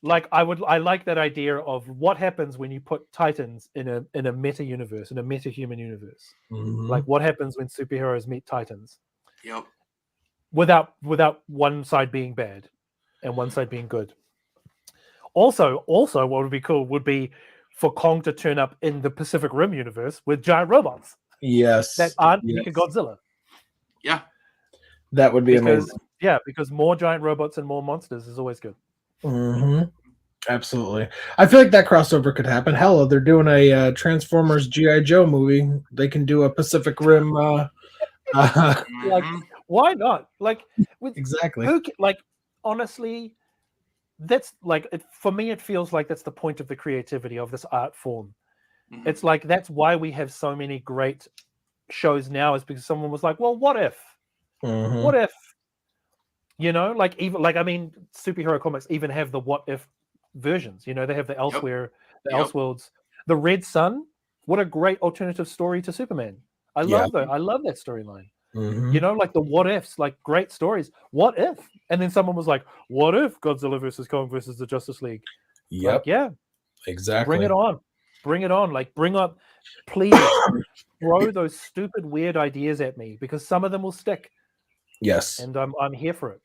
I like that idea of what happens when you put Titans in a meta universe, in a meta human universe. Like what happens when superheroes meet Titans? Yep. Without one side being bad and one side being good. Also, what would be cool would be for Kong to turn up in the Pacific Rim universe with giant robots. Yes. That aren't Godzilla. Yeah. That would be amazing. Yeah, because more giant robots and more monsters is always good. Absolutely. I feel like that crossover could happen. Hell, they're doing a Transformers G.I. Joe movie. They can do a Pacific Rim. Like, why not? Like, exactly. Honestly, that's like for me. It feels like that's the point of the creativity of this art form. Mhm. It's like that's why we have so many great shows now, is because someone was like, well, what if? Mhm. What if? You know, like even like I mean, superhero comics even have the what if versions. You know, they have the elsewhere, the Yep. Elseworlds, the Red Sun. What a great alternative story to Superman. I Yeah. love that. I love that storyline. Mhm. You know, like the what ifs, like great stories. What if? And then someone was like, what if Godzilla versus Kong versus the Justice League? Yep. Like, yeah, Exactly. bring it on. Bring it on. Like, bring up, please throw those stupid, weird ideas at me, because some of them will stick, Yes. and I'm here for it.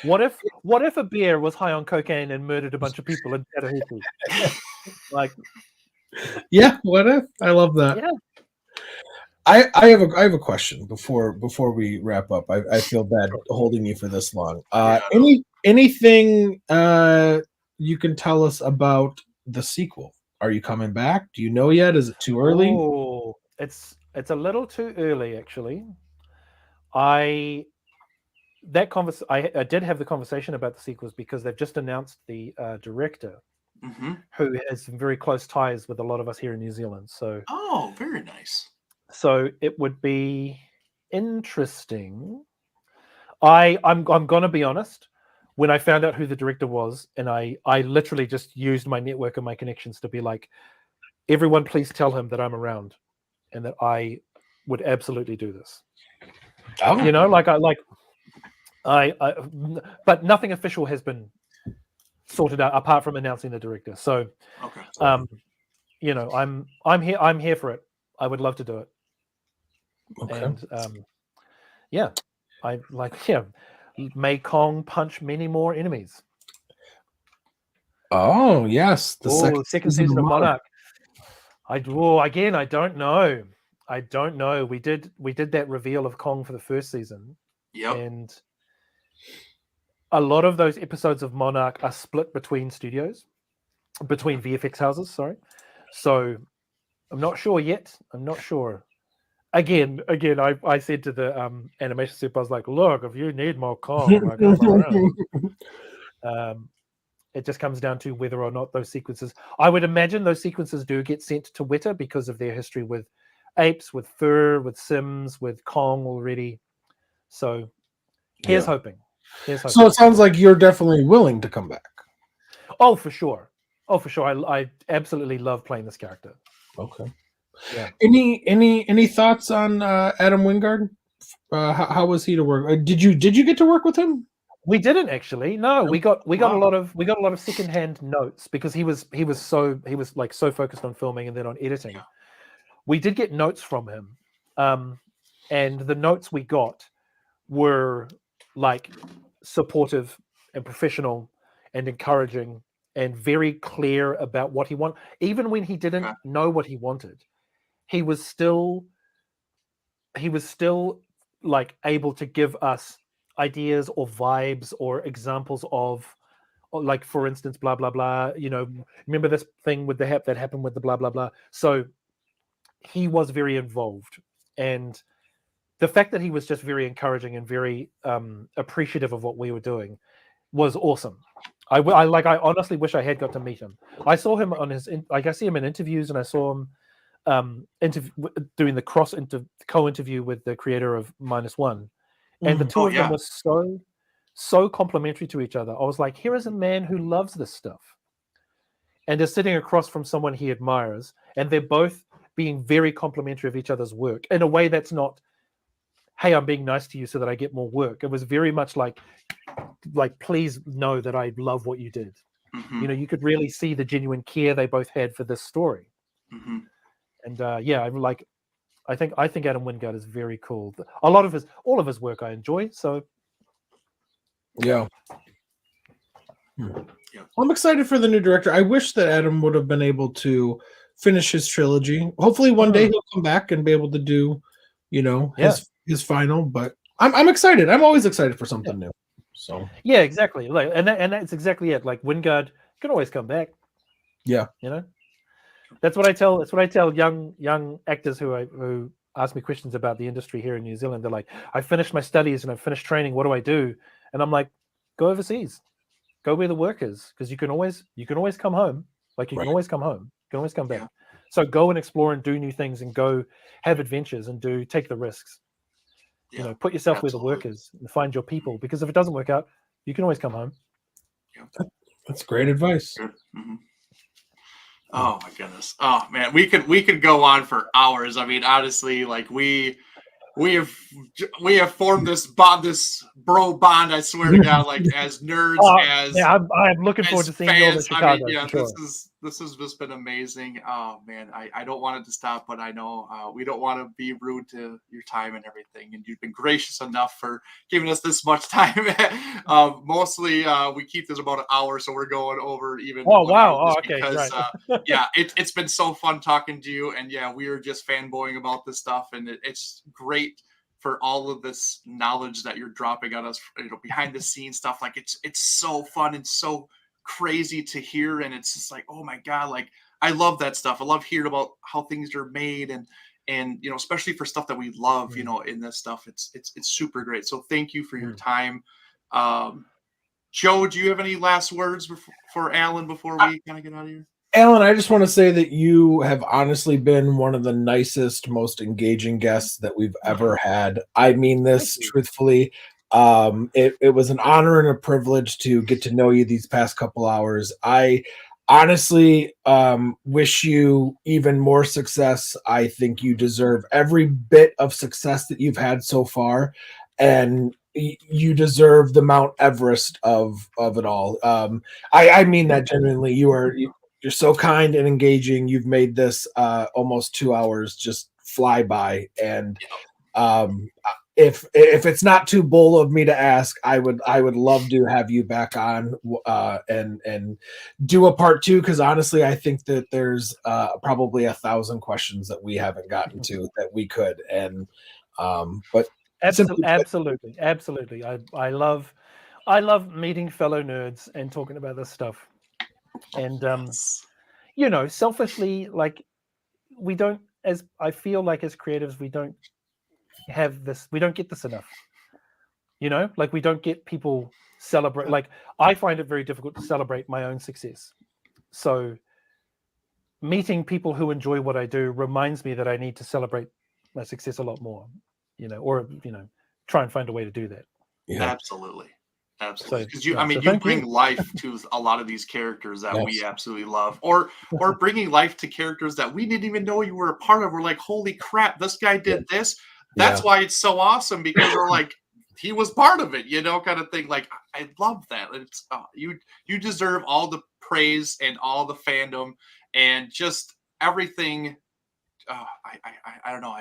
What if a bear was high on cocaine and murdered a bunch of people in Tattahoochee? Like, Yeah. What if? I love that. yeah. I have a question before we wrap up. I feel bad holding you for this long. Yeah, no. Anything you can tell us about the sequel? Are you coming back? Do you know yet? Is it too early? Oh, it's a little too early, actually. I did have the conversation about the sequels because they've just announced the director, Hmm. who has some very close ties with a lot of us here in New Zealand. Oh, very nice. So it would be interesting. I'm gonna be honest. When I found out who the director was, and I literally just used my network and my connections to be like, everyone, please tell him that I'm around, and that I would absolutely do this. Oh, You know, but nothing official has been sorted out apart from announcing the director. So, Okay. you know, I'm here for it. I would love to do it. okay. And yeah, may Kong punch many more enemies. Oh yes, the Second season of Monarch. I don't know. I don't know. We did that reveal of Kong for the first season, Yep. and a lot of those episodes of Monarch are split between studios, between VFX houses. Sorry, so I'm not sure yet. I'm not sure. Again, I said to the animation super, I was like, look, if you need more Kong, like I'm around. It just comes down to whether or not those sequences. I would imagine those sequences do get sent to Weta because of their history with Apes, with Fur, with Sims, with Kong already. So here's hoping. So it sounds like you're definitely willing to come back. Oh, for sure. I absolutely love playing this character. Okay. Yeah. Any thoughts on Adam Wingard? How was he to work? Did you get to work with him? We didn't actually. No, we got Wow. a lot of secondhand notes because he was so focused on filming and then on editing. Yeah. We did get notes from him, and the notes we got were like supportive and professional and encouraging and very clear about what he wanted. Even when he didn't know what he wanted, he was still like able to give us ideas or vibes or examples of, like, for instance, blah blah blah, you know, remember this thing with that happened with the blah blah blah. So he was very involved, and the fact that he was just very encouraging and very appreciative of what we were doing was awesome. I honestly wish I had got to meet him. I saw him on his I see him in interviews, and I saw him doing the co-interview with the creator of -1, and the two of them were so complimentary to each other. I was like, here is a man who loves this stuff and is sitting across from someone he admires, and they're both being very complimentary of each other's work in a way that's not, hey, I'm being nice to you so that I get more work. It was very much like please know that I love what you did. Mm-hmm. You know, you could really see the genuine care they both had for this story. Mm-hmm. And I think Adam Wingard is very cool. All of his work I enjoy. So yeah. I'm excited for the new director. I wish that Adam would have been able to finish his trilogy. Hopefully one day he'll come back and be able to do, you know, his final. But I'm excited. I'm always excited for something new. So yeah, exactly. Like, and that's exactly it. Like, Wingard can always come back. Yeah, you know, that's what I tell young actors who ask me questions about the industry here in New Zealand. They're like, I finished my studies and I finished training. What do I do? And I'm like, go overseas. Go where the work is, because you can always come home. Like you can always come home. You can always come back. So go and explore and do new things and go have adventures and take the risks. You know, put yourself where the work is and find your people, because if it doesn't work out, you can always come home. That's great advice. Mm-hmm. Oh my goodness. Oh man, we could go on for hours. I mean, honestly, like we have formed this bro bond. I swear to God, like as nerds, I'm looking forward to seeing you all in Chicago. I mean, this has just been amazing. Oh man, I don't want it to stop, but I know we don't want to be rude to your time and everything. And you've been gracious enough for giving us this much time. Mostly, we keep this about an hour, so we're going over even. Oh wow! Okay, because right. it's been so fun talking to you, and we were just fanboying about this stuff, and it's great for all of this knowledge that you're dropping on us, behind the scenes stuff. Like it's so fun and so crazy to hear, and it's just like, oh my God, like I love that stuff. I love hearing about how things are made, and especially for stuff that we love, in this stuff. It's super great. So thank you for your time. Joe, do you have any last words for Allan before we kind of get out of here? Allan, I just want to say that you have honestly been one of the nicest, most engaging guests that we've ever had. I mean this truthfully. It was an honor and a privilege to get to know you these past couple hours. I honestly wish you even more success. I think you deserve every bit of success that you've had so far, and you deserve the Mount Everest of it all. I mean that genuinely. You're so kind and engaging. You've made this almost 2 hours just fly by. And if it's not too bold of me to ask, I would love to have you back on and do a part 2, because honestly, I think that there's probably 1,000 questions that we haven't gotten to that we could. And but absolutely. I love meeting fellow nerds and talking about this stuff. And selfishly, like I feel like as creatives, we don't get this enough. Like we don't get people celebrate. Like I find it very difficult to celebrate my own success. So meeting people who enjoy what I do reminds me that I need to celebrate my success a lot more, or try and find a way to do that. Yeah, absolutely. Because you bring life to a lot of these characters that we absolutely love, or bringing life to characters that we didn't even know you were a part of. We're like, holy crap, this guy did this. That's why it's so awesome, because we're like, he was part of it, kind of thing. Like, I love that. It's you deserve all the praise and all the fandom and just everything. I don't know.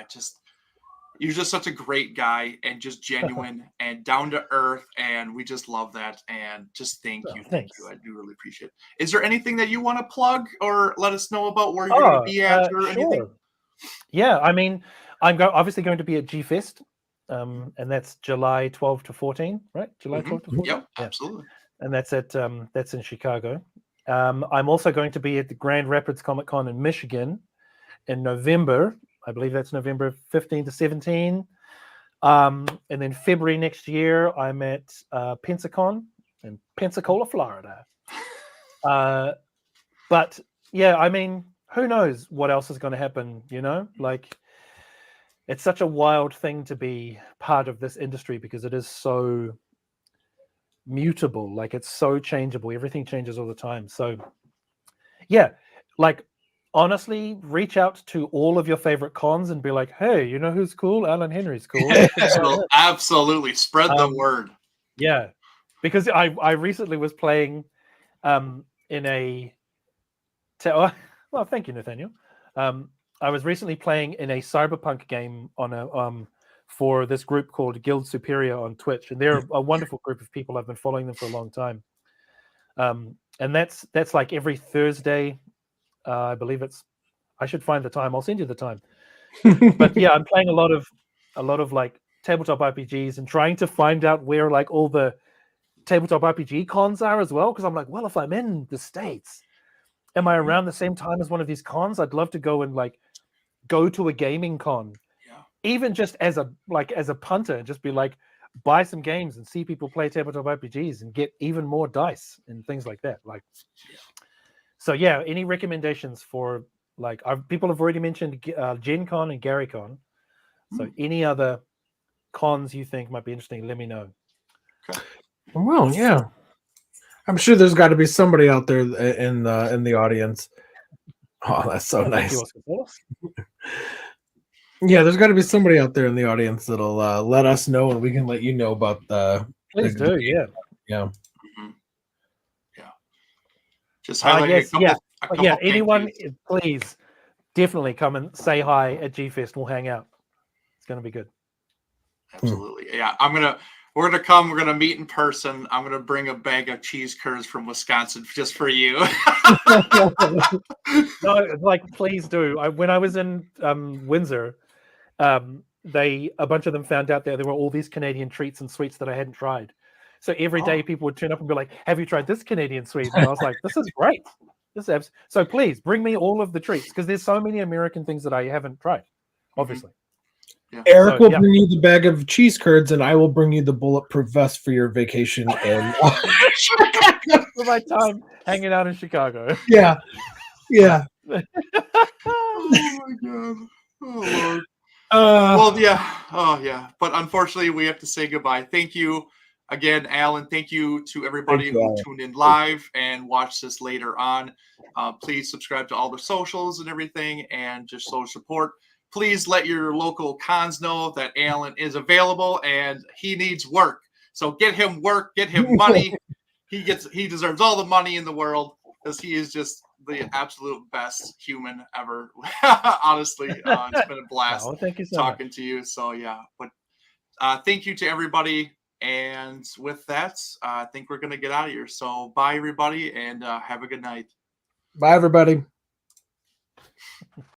You're just such a great guy and just genuine and down to earth, and we just love that. And just thank you. I do really appreciate it. Is there anything that you want to plug or let us know about where you're going to be at or anything? Yeah, I mean, I'm obviously going to be at G-Fest, and that's July 12 to 14, right? July 12 to 14? Yep, absolutely. And that's that's in Chicago. I'm also going to be at the Grand Rapids Comic Con in Michigan in November. I believe that's November 15 to 17. And then February next year, I'm at Pensacon in Pensacola, Florida. But yeah, I mean, who knows what else is going to happen, Like, it's such a wild thing to be part of this industry because it is so mutable. Like, it's so changeable. Everything changes all the time. So yeah, like, honestly, reach out to all of your favorite cons and be like, hey, who's cool? Allan Henry's cool. Absolutely. Spread the word. Yeah. Because I recently was playing in a... well, thank you, Nathaniel. I was recently playing in a cyberpunk game on a for this group called Guild Superior on Twitch. And they're a wonderful group of people. I've been following them for a long time. And that's like every Thursday. I believe I should find the time. I'll send you the time. But yeah, I'm playing a lot of like tabletop RPGs and trying to find out where like all the tabletop RPG cons are as well. Because I'm like, well, if I'm in the States, am I around the same time as one of these cons? I'd love to go and like go to a gaming con, even just as a punter, and just be like, buy some games and see people play tabletop RPGs and get even more dice and things like that. Like, so yeah, any recommendations for like people have already mentioned Gen Con and Gary Con. So any other cons you think might be interesting, let me know. Okay. Well, yeah, I'm sure there's got to be somebody out there in the audience. Oh, that's so nice. Yeah, there's got to be somebody out there in the audience that'll let us know, and we can let you know about Please do, yeah. Mm-hmm. Yeah. Just highlight yes, a couple anyone, please definitely come and say hi at G-Fest. We'll hang out. It's going to be good. Absolutely. Yeah, we're gonna meet in person. I'm gonna bring a bag of cheese curds from Wisconsin just for you. No, like please do. When I was in Windsor, a bunch of them found out that there were all these Canadian treats and sweets that I hadn't tried. So every day people would turn up and be like, "Have you tried this Canadian sweet?" And I was like, "This is great. So please bring me all of the treats because there's so many American things that I haven't tried, obviously." Yeah. Eric will bring you the bag of cheese curds, and I will bring you the bulletproof vest for your vacation in Chicago. For my time hanging out in Chicago. Yeah. Oh my god. Oh Lord. Well, yeah. Oh yeah. But unfortunately, we have to say goodbye. Thank you again, Alan. Thank you to everybody who tuned in live and watched this later on. Please subscribe to all the socials and everything, and just show support. Please let your local cons know that Alan is available and he needs work. So get him work, get him money. He deserves all the money in the world because he is just the absolute best human ever. Honestly, it's been a blast thank you so talking much. to you. So yeah, but thank you to everybody. And with that, I think we're gonna get out of here. So bye everybody, and have a good night. Bye everybody.